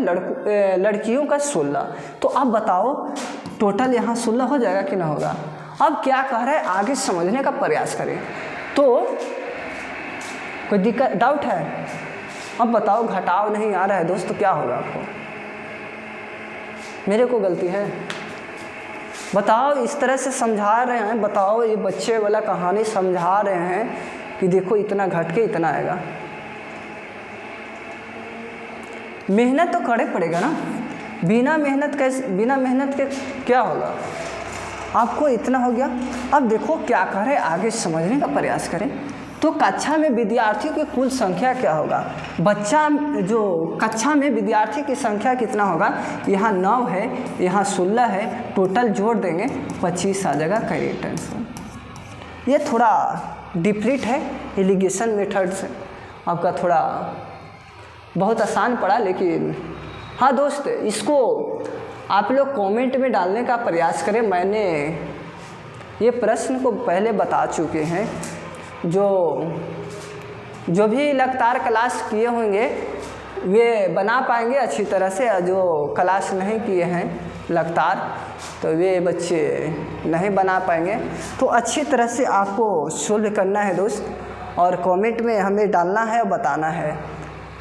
लड़कियों का 16। तो अब बताओ टोटल यहाँ 16 हो जाएगा कि ना होगा। अब क्या कह रहा है, आगे समझने का प्रयास करें। तो कोई दिक्कत डाउट है? अब बताओ घटाव नहीं आ रहा है दोस्त तो क्या होगा आपको? मेरे को गलती है? बताओ, इस तरह से समझा रहे हैं, बताओ ये बच्चे वाला कहानी समझा रहे हैं कि देखो इतना घट के इतना आएगा। मेहनत तो करे पड़ेगा ना, बिना मेहनत के क्या होगा। आपको इतना हो गया। अब देखो क्या कर रहे, आगे समझने का प्रयास करें। तो कक्षा में विद्यार्थियों की कुल संख्या क्या होगा। कक्षा में विद्यार्थी की संख्या कितना होगा। यहाँ 9 है, यहाँ 16 है, टोटल जोड़ देंगे 25 आ जाएगा। Correct answer. ये थोड़ा डिफरेंट है एलिगेशन मेथड से, आपका थोड़ा बहुत आसान पड़ा, लेकिन हाँ दोस्त, इसको आप लोग कमेंट में डालने का प्रयास करें। मैंने ये प्रश्न को पहले बता चुके हैं। जो भी लगातार क्लास किए होंगे वे बना पाएंगे अच्छी तरह से, जो क्लास नहीं किए हैं लगातार तो वे बच्चे नहीं बना पाएंगे। तो अच्छी तरह से आपको सोल्व करना है दोस्त, और कमेंट में हमें डालना है और बताना है।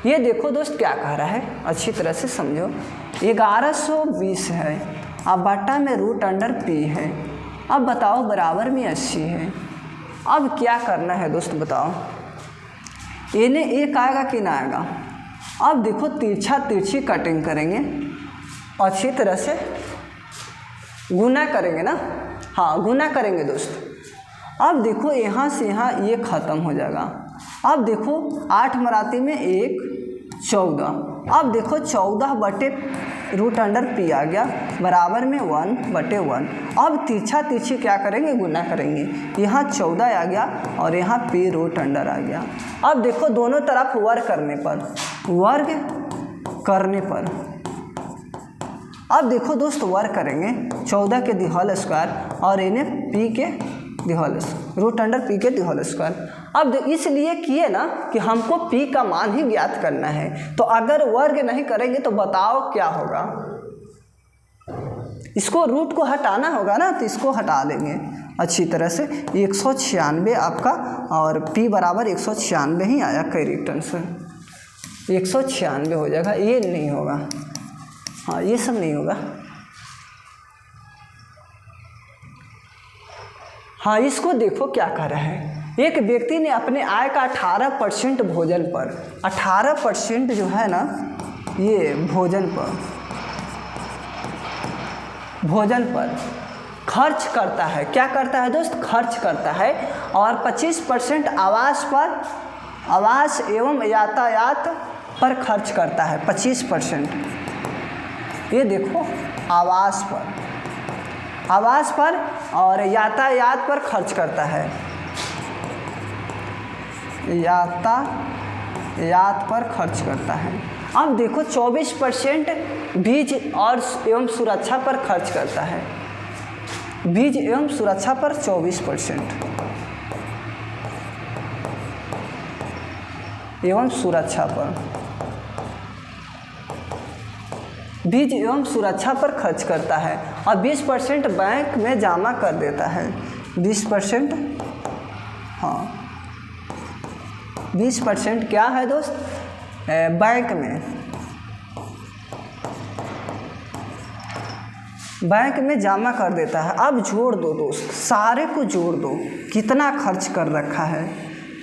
ये देखो दोस्त क्या कह रहा है, अच्छी तरह से समझो। 1120 है, अब बट्टा में √p है। अब बताओ बराबर में 80 है। अब क्या करना है दोस्त बताओ, इन्हें एक आएगा कि ना आएगा। अब देखो तिरछी कटिंग करेंगे, अच्छी तरह से गुना करेंगे ना, हाँ गुना करेंगे दोस्त। अब देखो यहाँ से यहाँ ये ख़त्म हो जाएगा। अब देखो 8 मराती में 1 14। अब देखो 14 बटे √p आ गया, बराबर में 1/1। अब तिरछी क्या करेंगे, गुना करेंगे। यहाँ 14 आ गया और यहाँ p √, आ गया। अब देखो दोनों तरफ वर्ग करने पर अब देखो दोस्त वर्ग करेंगे 14 के दी होल स्क्वायर और इन्हें p के दी होल √p के दी होल स्क्वायर। अब इसलिए किए ना कि हमको p का मान ही ज्ञात करना है। तो अगर वर्ग नहीं करेंगे तो बताओ क्या होगा। इसको रूट को हटाना होगा ना, तो इसको हटा देंगे अच्छी तरह से। 196 आपका, और p बराबर 196 ही आया। करेक्ट आंसर 196 हो जाएगा। ये नहीं होगा, हाँ ये सब नहीं होगा। हाँ इसको देखो क्या कर रहा है। एक व्यक्ति ने अपने आय का 18% भोजन पर, 18% जो है ना ये भोजन पर खर्च करता है। क्या करता है दोस्त, खर्च करता है। और 25% आवास एवं यातायात पर खर्च करता है। 25% ये देखो आवास पर और यातायात पर खर्च करता है। यातायात पर खर्च करता है। अब देखो 24% बीज और एवं सुरक्षा पर खर्च करता है। बीज एवं सुरक्षा पर 24% एवं सुरक्षा पर, बीज एवं सुरक्षा पर खर्च करता है। और 20% बैंक में जमा कर देता है। 20%, हाँ 20% क्या है दोस्त, बैंक में जमा कर देता है। अब जोड़ दो दोस्त, सारे को जोड़ दो कितना खर्च कर रखा है।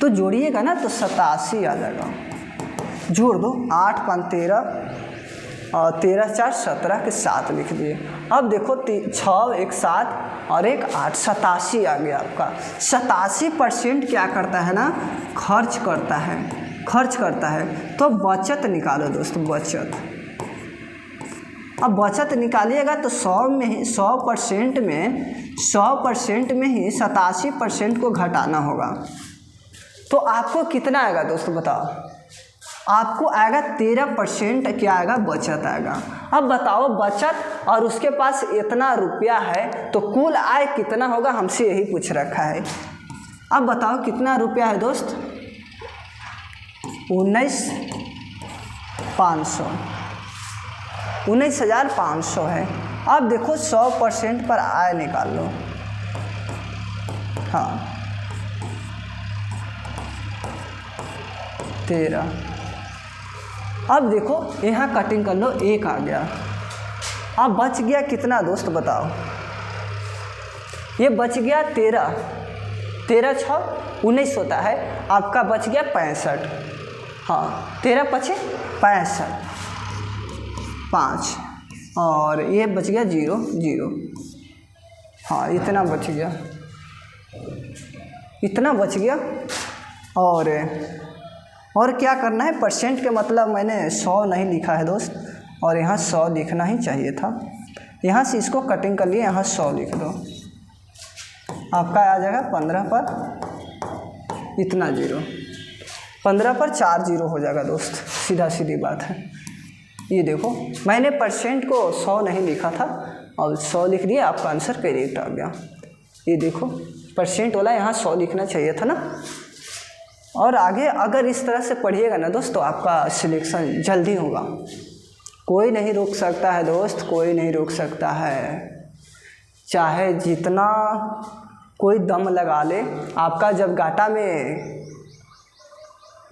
तो जोड़िएगा ना तो 87 आ जाएगा। जोड़ दो, 8 5 13 और 13 4 17 के 7 लिख दिए। अब देखो 6 1 7 और 1 8, 87 आ गया आपका। 87% क्या करता है ना, खर्च करता है। तो बचत निकालो दोस्त, बचत। अब बचत निकालिएगा तो 100% में ही 87% को घटाना होगा। तो आपको कितना आएगा दोस्तों बताओ। आपको आएगा 13% क्या आएगा, बचत आएगा। अब बताओ बचत और उसके पास इतना रुपया है तो कुल आय कितना होगा, हमसे यही पूछ रखा है। अब बताओ कितना रुपया है दोस्त। 19,500 है। अब देखो 100% पर आय निकाल लो। हाँ 13। अब देखो यहाँ कटिंग कर लो, 1 आ गया। अब बच गया कितना दोस्त बताओ? ये बच गया 13, 13 × 6 = 19 होता है। आपका बच गया 65। हाँ 13 × 5 = 65, 5 और ये बच गया 0, 0। हाँ इतना बच गया, इतना बच गया। और क्या करना है? परसेंट के मतलब मैंने 100 नहीं लिखा है दोस्त, और यहाँ 100 लिखना ही चाहिए था। यहाँ से इसको कटिंग कर लिए, यहाँ 100 लिख दो। आपका आ जाएगा 15 पर इतना 0, 15 पर 4 0 हो जाएगा दोस्त, सीधा सीधी बात है। ये देखो मैंने परसेंट को 100 नहीं लिखा था और 100 लिख दिया, आपका आंसर करेक्ट आ गया। ये देखो परसेंट वाला यहाँ 100 लिखना चाहिए था ना। और आगे अगर इस तरह से पढ़िएगा ना दोस्त तो आपका सिलेक्शन जल्दी होगा। कोई नहीं रोक सकता है दोस्त, कोई नहीं रोक सकता है, चाहे जितना कोई दम लगा ले। आपका जब गाटा में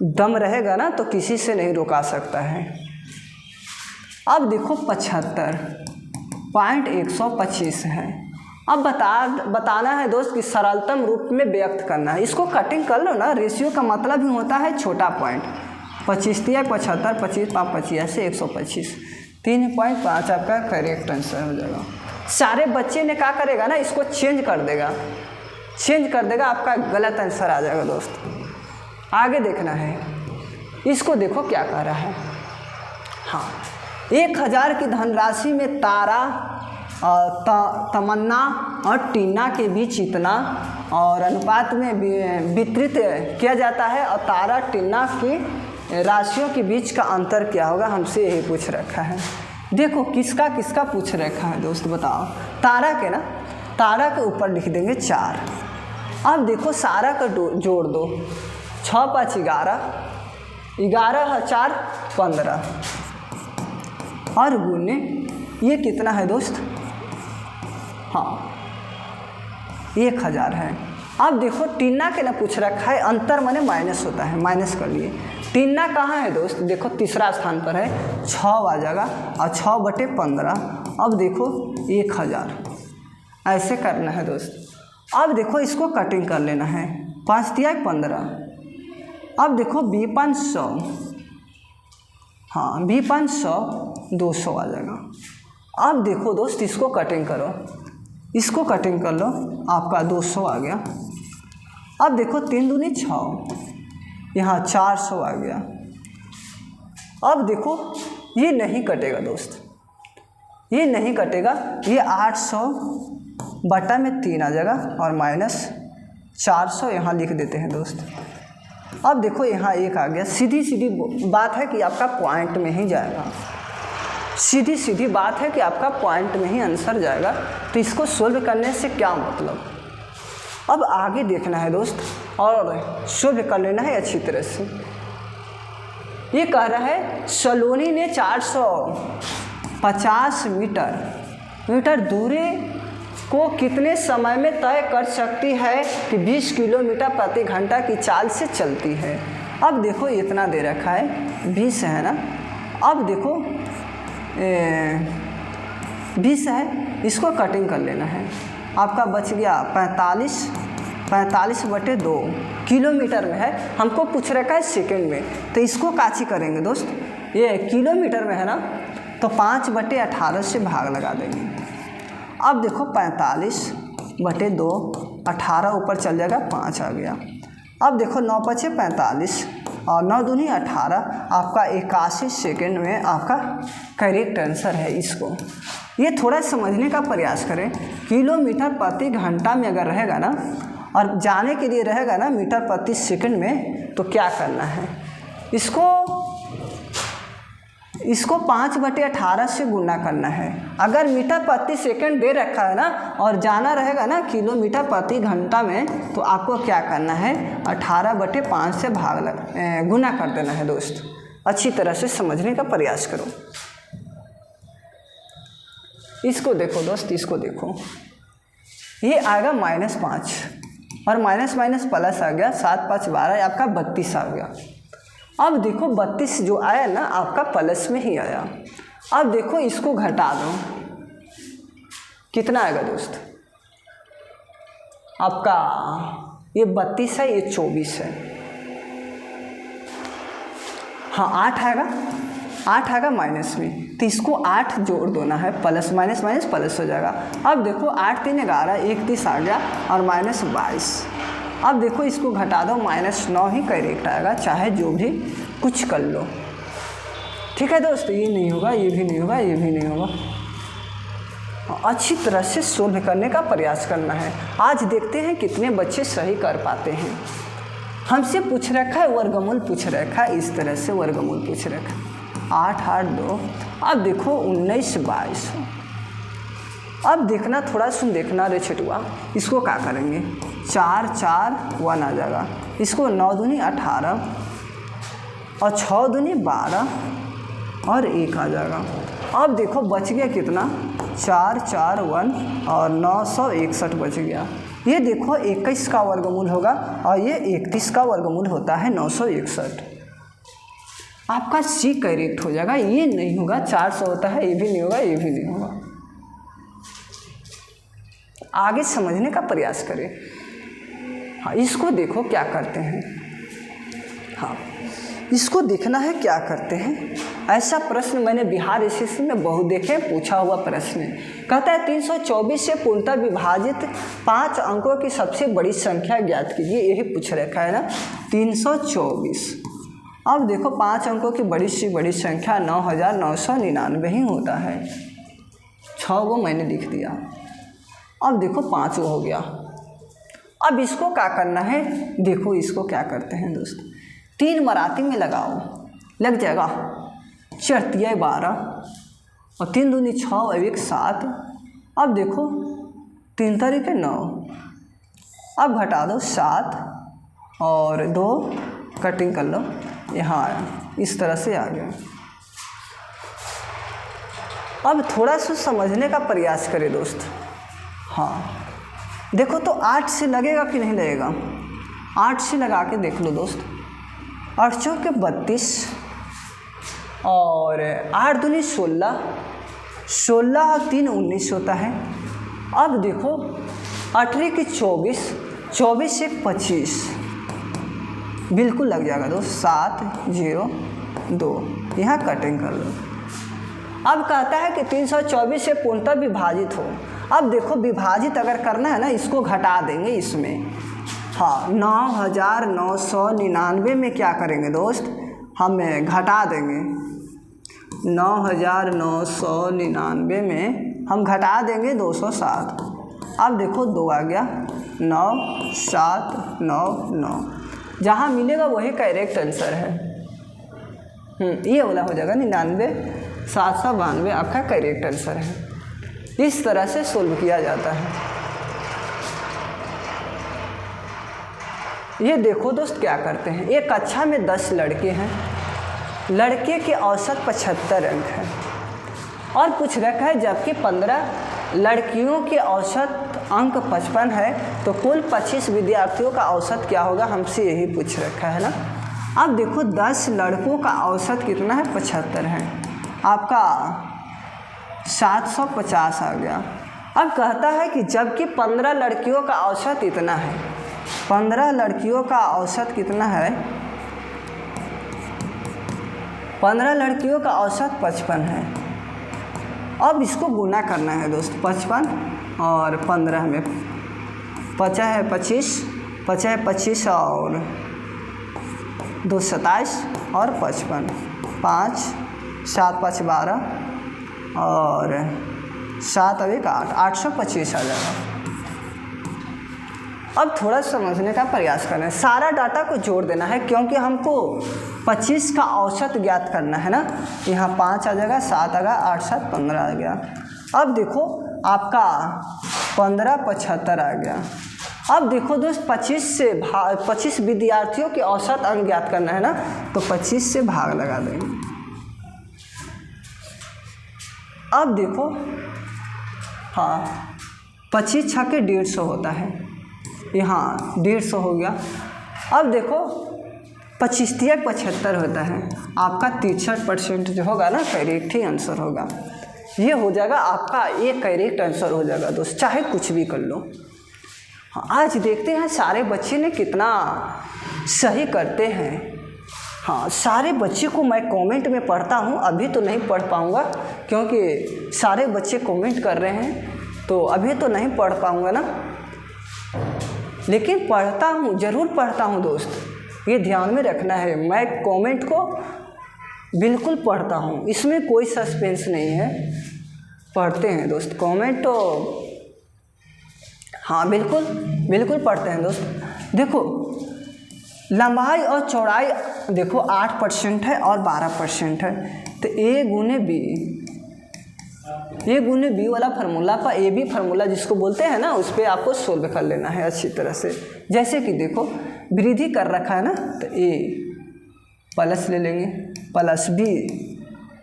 दम रहेगा ना तो किसी से नहीं रोका सकता है। अब देखो 75.125 है। अब बताना है दोस्त कि सरलतम रूप में व्यक्त करना है। इसको कटिंग कर लो ना। रेशियो का मतलब ही होता है छोटा पॉइंट। 25 × 75, 25 × 5 = 85, 125, 3.5 आपका करेक्ट आंसर हो जाएगा। सारे बच्चे ने क्या करेगा ना, इसको चेंज कर देगा, आपका गलत आंसर आ जाएगा दोस्त। आगे देखना है, इसको देखो क्या कह रहा है। हाँ 1000 की धनराशि में तारा, तमन्ना और टीना के बीच इतना और अनुपात में वितरित किया जाता है, और तारा टीना की राशियों के बीच का अंतर क्या होगा, हमसे यही पूछ रखा है। देखो किसका किसका पूछ रखा है दोस्त बताओ। तारा के ना, तारा के ऊपर लिख देंगे 4। अब देखो सारा का जोड़ दो, 6 × 5 = 11, 11 × 4 = 15 और गुने ये कितना है दोस्त? हाँ 1000 है। अब देखो टीना के ना पूछ रखा है, अंतर माने माइनस होता है, माइनस कर लिए। टीना कहाँ है दोस्त? देखो तीसरा स्थान पर है, 6 आ जाएगा और 6/15। अब देखो 1000 ऐसे करना है दोस्त। अब देखो इसको कटिंग कर लेना है, 5 × 3 = 15। अब देखो 20 × 100, हाँ 20 × 100 = 200 आ जाएगा। अब देखो दोस्त इसको कटिंग करो, इसको कटिंग कर लो, आपका 200 आ गया। अब देखो 3 दूनी 6, यहाँ 400 आ गया। अब देखो ये नहीं कटेगा दोस्त, ये नहीं कटेगा, ये 800/3 आ जाएगा और -400 यहाँ लिख देते हैं दोस्त। अब देखो यहाँ 1 आ गया। सीधी सीधी बात है कि आपका पॉइंट में ही जाएगा, सीधी सीधी बात है कि आपका पॉइंट में ही आंसर जाएगा। तो इसको सोल्व करने से क्या मतलब, अब आगे देखना है दोस्त और सोल्व कर लेना है अच्छी तरह से। ये कह रहा है सलोनी ने 450 मीटर दूरी को कितने समय में तय कर सकती है कि 20 किलोमीटर प्रति घंटा की चाल से चलती है। अब देखो इतना दे रखा है, 20 है ना। अब देखो 20 है, इसको कटिंग कर लेना है। आपका बच गया 45/2 किलोमीटर में है, हमको पूछ रखा है सेकंड में, तो इसको काची करेंगे दोस्त। ये किलोमीटर में है ना, तो 5/18 से भाग लगा देंगे। अब देखो 45/2, 18 ऊपर चल जाएगा, 5 आ गया। अब देखो 9 × 5 = 45 और 9 दूनी 18, आपका 81 सेकेंड में आपका करेक्ट आंसर है। इसको ये थोड़ा समझने का प्रयास करें। किलोमीटर प्रति घंटा में अगर रहेगा ना और जाने के लिए रहेगा ना मीटर प्रति सेकंड में, तो क्या करना है, इसको इसको 5/18 से गुना करना है। अगर मीटर प्रति सेकंड दे रखा है ना और जाना रहेगा ना किलोमीटर प्रति घंटा में, तो आपको क्या करना है 18/5 से गुना कर देना है दोस्त। अच्छी तरह से समझने का प्रयास करो। इसको देखो दोस्त, इसको देखो, ये आएगा -5 और माइनस माइनस प्लस आ गया, 7 5 12 आपका 32 आ गया। अब देखो 32 जो आया ना आपका प्लस में ही आया। अब देखो इसको घटा दो, कितना आएगा दोस्त आपका, ये 32 है, ये 24 है, हाँ 8 आएगा, 8 आएगा माइनस में, तो इसको 8 जोड़ देना है, प्लस माइनस माइनस प्लस हो जाएगा। अब देखो 8 3 11, 1 30 आ गया और -22। अब देखो इसको घटा दो, -9 ही करेक्ट आएगा, चाहे जो भी कुछ कर लो। ठीक है दोस्त, ये नहीं होगा, ये भी नहीं होगा, ये भी नहीं होगा। अच्छी तरह से सोल्व करने का प्रयास करना है। आज देखते हैं कितने बच्चे सही कर पाते हैं। हमसे पूछ रखा है वर्गमूल, पूछ रखा है इस तरह से वर्गमूल पूछ रखा है, 8 8 2। अब देखो 19 22। अब देखना, थोड़ा सुन देखना रे छटुआ, इसको क्या करेंगे, 4 4 1 आ जाएगा, इसको 9 दूनी 18 और 6 दूनी 12 और 1 आ जाएगा। अब देखो बच गया कितना, 4 4 1 और 961 बच गया। ये देखो 21 का वर्गमूल होगा और ये 31 का वर्गमूल होता है 961। आपका सी करेक्ट हो जाएगा। ये नहीं होगा, 400 होता है, ये भी नहीं होगा, ये भी नहीं होगा। आगे समझने का प्रयास करें। हाँ, इसको देखो क्या करते हैं। हाँ, इसको देखना है क्या करते हैं। ऐसा प्रश्न मैंने बिहार एसएससी में बहुत देखे, पूछा हुआ प्रश्न है। कहता है 324 से पूर्णतः विभाजित 5 अंकों की सबसे बड़ी संख्या ज्ञात कीजिए। यही पूछ रखा है ना, 324। अब देखो 5 अंकों की बड़ी से बड़ी संख्या 9999 ही होता है। 6 को मैंने लिख दिया। अब देखो 5 हो गया। अब इसको क्या करना है, देखो इसको क्या करते हैं दोस्त, 3 मराठी में लगाओ, लग जाएगा। 4 3 12 और 3 दूनी 6 और 1 7। अब देखो 3 तारीख 9। अब घटा दो 7 और 2 कटिंग कर लो, यहाँ आया, इस तरह से आ गया। अब थोड़ा सा समझने का प्रयास करें दोस्त। हाँ देखो तो 8 से लगेगा कि नहीं लगेगा, 8 से लगा के देख लो दोस्त। 8 चौके 32 और 8 दूनी 16, 16 और 3 19 होता है। अब देखो 18 की 24, 24 से 25, बिल्कुल लग जाएगा दोस्त। 7 0 2, यहाँ कटिंग कर लो। अब कहता है कि 324 से पूर्णतः विभाजित हो। अब देखो विभाजित अगर करना है ना, इसको घटा देंगे इसमें। हाँ, 9999 में क्या करेंगे दोस्त, हम घटा देंगे। 9999 में हम घटा देंगे 207। अब देखो 2 आ गया, 9 7 9 9, जहाँ मिलेगा वही करेक्ट आंसर है। ये वाला हो जाएगा 99 792 आपका करेक्ट आंसर है। इस तरह से सोल्व किया जाता है। ये देखो दोस्त क्या करते हैं। एक कक्षा में 10 लड़के हैं, लड़के के औसत 75 अंक है और पूछ रखा है जबकि 15 लड़कियों के औसत अंक 55 है, तो कुल 25 विद्यार्थियों का औसत क्या होगा, हमसे यही पूछ रखा है ना। अब देखो 10 लड़कों का औसत कितना है, 75 है, आपका 750 आ गया। अब कहता है कि जबकि 15 लड़कियों का औसत इतना है, 15 लड़कियों का औसत कितना है, 15 लड़कियों का औसत 55 है। अब इसको गुना करना है दोस्त, 55 और 15 में 50 है 25, 50 है 25 और 2 27 और 55, 5 7 5 12 और 7 और 1 8, 825 आ जाएगा। अब थोड़ा समझने का प्रयास करना है, सारा डाटा को जोड़ देना है क्योंकि हमको 25 का औसत ज्ञात करना है ना। यहाँ 5 आ जाएगा, 7 आ गया, 8 7 15 आ गया। अब देखो आपका 15 75 आ गया। अब देखो दोस्त 25 विद्यार्थियों के औसत अंक ज्ञात करना है ना, तो 25 से भाग लगा देंगे। अब देखो हाँ 25 छक्के 150 होता है, यहाँ 150 हो गया। अब देखो 25 तिया 75 होता है, आपका 63% जो होगा ना करेक्ट ही आंसर होगा। ये हो जाएगा आपका, ये करेक्ट आंसर हो जाएगा दोस्त, चाहे कुछ भी कर लो। हाँ, आज देखते हैं सारे बच्चे ने कितना सही करते हैं। हाँ, सारे बच्चे को मैं कमेंट में पढ़ता हूँ, अभी तो नहीं पढ़ पाऊँगा क्योंकि सारे बच्चे कमेंट कर रहे हैं, तो अभी तो नहीं पढ़ पाऊँगा ना, लेकिन पढ़ता हूँ, ज़रूर पढ़ता हूँ दोस्त, ये ध्यान में रखना है। मैं कमेंट को बिल्कुल पढ़ता हूँ, इसमें कोई सस्पेंस नहीं है, पढ़ते हैं दोस्त कमेंट तो। हाँ बिल्कुल बिल्कुल पढ़ते हैं दोस्त। देखो लंबाई और चौड़ाई देखो 8% है और 12% है, तो ए गुने बी वाला फार्मूला का ए बी फार्मूला जिसको बोलते हैं ना, उस पर आपको सोल्व कर लेना है अच्छी तरह से। जैसे कि देखो वृद्धि कर रखा है ना, तो ए प्लस ले लेंगे प्लस बी,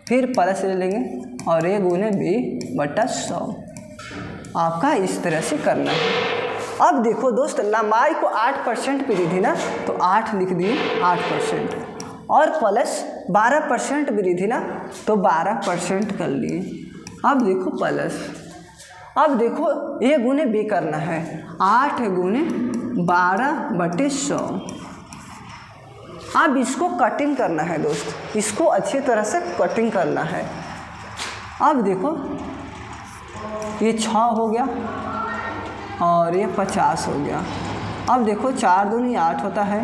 फिर प्लस ले लेंगे और ए गुने बी बटा 100, आपका इस तरह से करना है। अब देखो दोस्त लंबाई को 8% वृद्धि ना, तो 8 लिख दिए 8%, और प्लस 12% वृद्धि ना, तो 12% कर लिए। अब देखो प्लस, अब देखो ए गुने बी करना है, 8 गुने 12 बटे 100। अब इसको कटिंग करना है दोस्त, इसको अच्छी तरह से कटिंग करना है। अब देखो ये 6 हो गया और ये 50 हो गया। अब देखो 4 दूनी 8 होता है,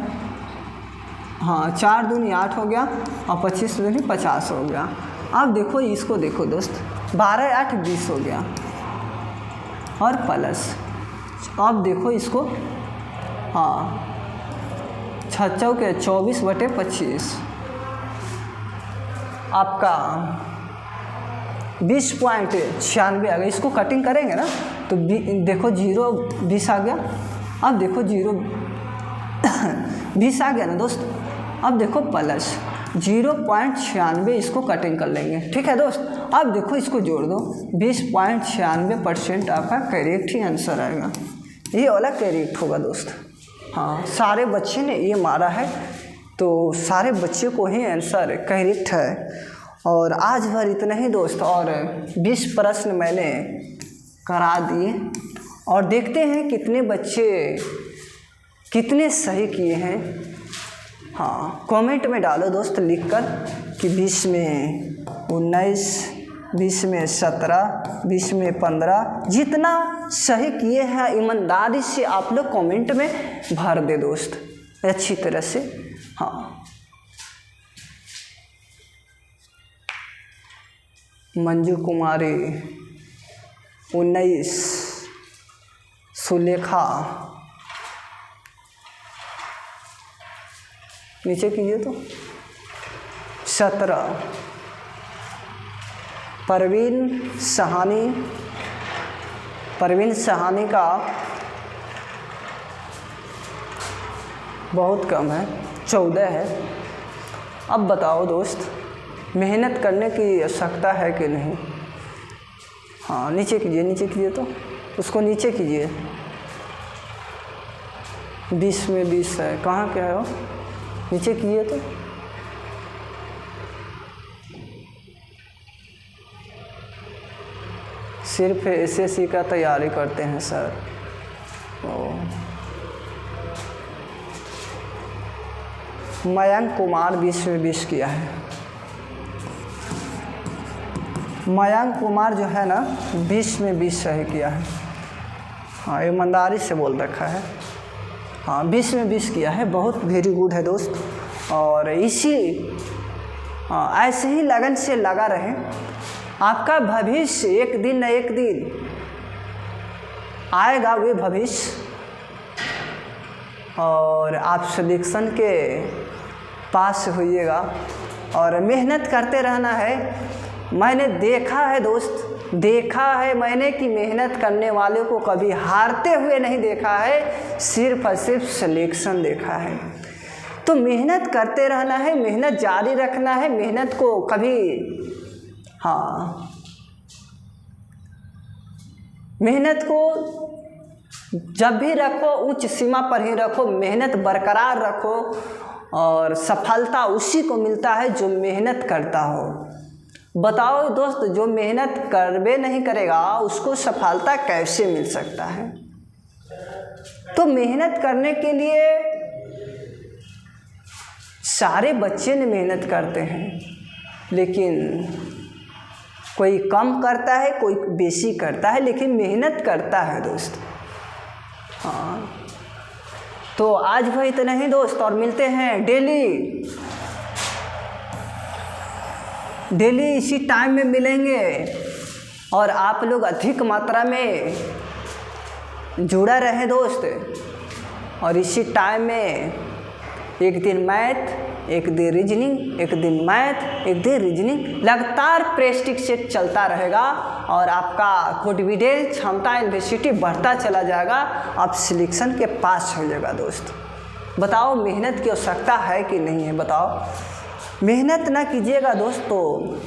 हाँ 4 दूनी 8 हो गया और 25 दूनी 50 हो गया। अब देखो इसको देखो दोस्त 12 8 20 हो गया और प्लस, अब देखो इसको हाँ 6 चौके 24 बटे 25, आपका 20.96 आ गया। इसको कटिंग करेंगे ना, तो देखो 0 20 आ गया। अब देखो 0 20 आ गया ना दोस्त। अब देखो प्लस 0.96, इसको कटिंग कर लेंगे, ठीक है दोस्त। अब देखो इसको जोड़ दो, 20.96% आपका करेक्ट ही आंसर आएगा, ये वाला करेक्ट होगा दोस्त। हाँ सारे बच्चे ने ये मारा है, तो सारे बच्चे को ही आंसर करेक्ट है। और आज भर इतना ही दोस्त, और 20 प्रश्न मैंने करा दिए, और देखते हैं कितने बच्चे कितने सही किए हैं। हाँ कमेंट में डालो दोस्त लिखकर कि 20 में 19, 20 में 17, 20 में 15, जितना सही किए हैं ईमानदारी से आप लोग कमेंट में भर दे दोस्त अच्छी तरह से। हाँ मंजू कुमारी 19, सुलेखा नीचे कीजिए तो 17, परवीन सहानी का बहुत कम है, 14 है। अब बताओ दोस्त मेहनत करने की आवश्यकता है कि नहीं। हाँ नीचे कीजिए तो उसको नीचे कीजिए। 20 में 20 है, कहाँ क्या है वो, नीचे कीजिए तो। सिर्फ एसएससी का तैयारी करते हैं सर। मयंक कुमार 20 में 20 किया है। मयंक कुमार जो है ना 20 में 20 सही किया है। हाँ ईमानदारी से बोल रखा है। हाँ 20 में 20 किया है, बहुत वेरी गुड है दोस्त। और इसी ऐसे ही लगन से लगा रहे, आपका भविष्य एक दिन न एक दिन आएगा। वे भविष्य और आप सिलेक्शन के पास होइएगा और मेहनत करते रहना है। मैंने देखा है दोस्त, देखा है मैंने कि मेहनत करने वाले को कभी हारते हुए नहीं देखा है, सिर्फ और सिर्फ सिलेक्शन देखा है। तो मेहनत करते रहना है, मेहनत जारी रखना है, मेहनत को कभी मेहनत को जब भी रखो उच्च सीमा पर ही रखो, मेहनत बरकरार रखो और सफलता उसी को मिलता है जो मेहनत करता हो। बताओ दोस्त, जो मेहनत करबे नहीं करेगा उसको सफलता कैसे मिल सकता है? तो मेहनत करने के लिए सारे बच्चे ने मेहनत करते हैं, लेकिन कोई कम करता है, कोई बेशी करता है, लेकिन मेहनत करता है दोस्त। तो आज भाई इतना ही दोस्त, और मिलते हैं डेली इसी टाइम में मिलेंगे। और आप लोग अधिक मात्रा में जुड़ा रहे दोस्त। और इसी टाइम में एक दिन मैथ, एक दिन रीजनिंग, एक दिन मैथ, एक दिन रीजनिंग, लगातार प्रैक्टिस सेट चलता रहेगा और आपका कॉन्फिडेंस, क्षमता, यूनिवर्सिटी बढ़ता चला जाएगा। आप सिलेक्शन के पास हो जाएगा दोस्त। बताओ मेहनत की आवश्यकता है कि नहीं है? बताओ, मेहनत ना कीजिएगा दोस्त तो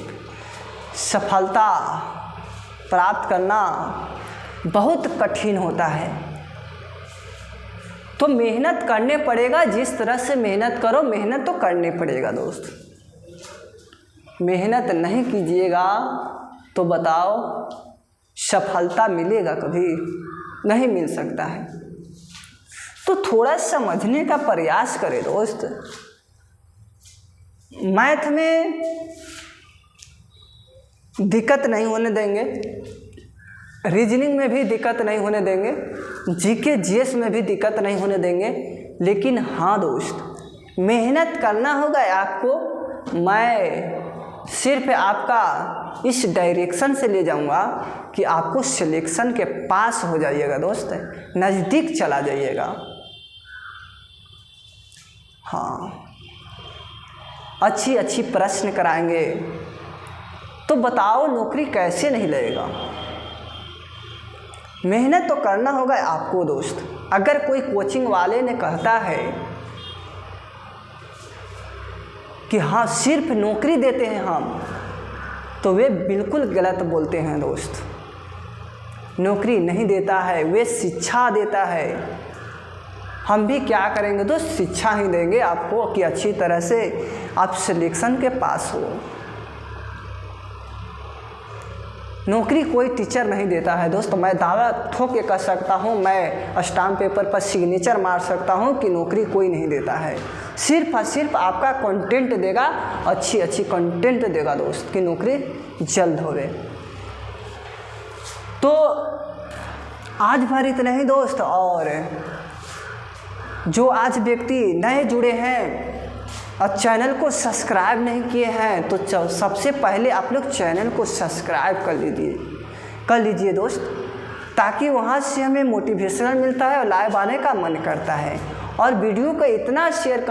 सफलता प्राप्त करना बहुत कठिन होता है। तो मेहनत करने पड़ेगा, जिस तरह से मेहनत करो, मेहनत तो करने पड़ेगा दोस्त। मेहनत नहीं कीजिएगा तो बताओ सफलता मिलेगा? कभी नहीं मिल सकता है। तो थोड़ा समझने का प्रयास करें दोस्त। मैथ में दिक्कत नहीं होने देंगे, रीजनिंग में भी दिक्कत नहीं होने देंगे, जीके जीएस में भी दिक्कत नहीं होने देंगे। लेकिन हाँ दोस्त, मेहनत करना होगा आपको। मैं सिर्फ आपका इस डायरेक्शन से ले जाऊंगा कि आपको सिलेक्शन के पास हो जाइएगा दोस्त, नज़दीक चला जाइएगा। हाँ, अच्छी अच्छी प्रश्न कराएंगे। तो बताओ नौकरी कैसे नहीं लगेगा? मेहनत तो करना होगा आपको दोस्त। अगर कोई कोचिंग वाले ने कहता है कि हाँ सिर्फ नौकरी देते हैं हम, तो वे बिल्कुल गलत बोलते हैं दोस्त। नौकरी नहीं देता है, वे शिक्षा देता है। हम भी क्या करेंगे दोस्त? शिक्षा ही देंगे आपको कि अच्छी तरह से आप सिलेक्शन के पास हो। नौकरी कोई टीचर नहीं देता है दोस्त। मैं दावा ठोक के कह सकता हूँ, मैं स्टाम्प पेपर पर सिग्नेचर मार सकता हूँ कि नौकरी कोई नहीं देता है। सिर्फ और सिर्फ आपका कंटेंट देगा, अच्छी अच्छी कंटेंट देगा दोस्त, कि नौकरी जल्द होवे। तो आज भर इतना ही दोस्त। और जो आज व्यक्ति नए जुड़े हैं और चैनल को सब्सक्राइब नहीं किए हैं, तो सबसे पहले आप लोग चैनल को सब्सक्राइब कर लीजिए दोस्त, ताकि वहाँ से हमें मोटिवेशन मिलता है और लाइव आने का मन करता है। और वीडियो को इतना शेयर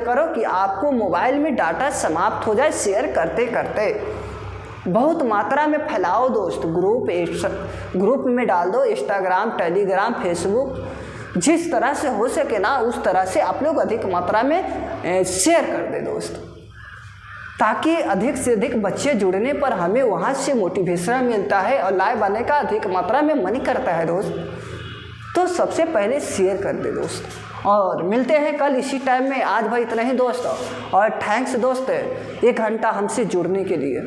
करो कि आपको मोबाइल में डाटा समाप्त हो जाए। शेयर करते करते बहुत मात्रा में फैलाओ दोस्त। ग्रुप में डाल दो, इंस्टाग्राम, टेलीग्राम, फेसबुक, जिस तरह से हो सके ना उस तरह से आप लोग अधिक मात्रा में शेयर कर दे दोस्त, ताकि अधिक से अधिक बच्चे जुड़ने पर हमें वहाँ से मोटिवेशन मिलता है और लाइव आने का अधिक मात्रा में मन करता है दोस्त। तो सबसे पहले शेयर कर दे दोस्त। और मिलते हैं कल इसी टाइम में। आज भाई इतना ही दोस्त, और थैंक्स दोस्त 1 घंटा हमसे जुड़ने के लिए।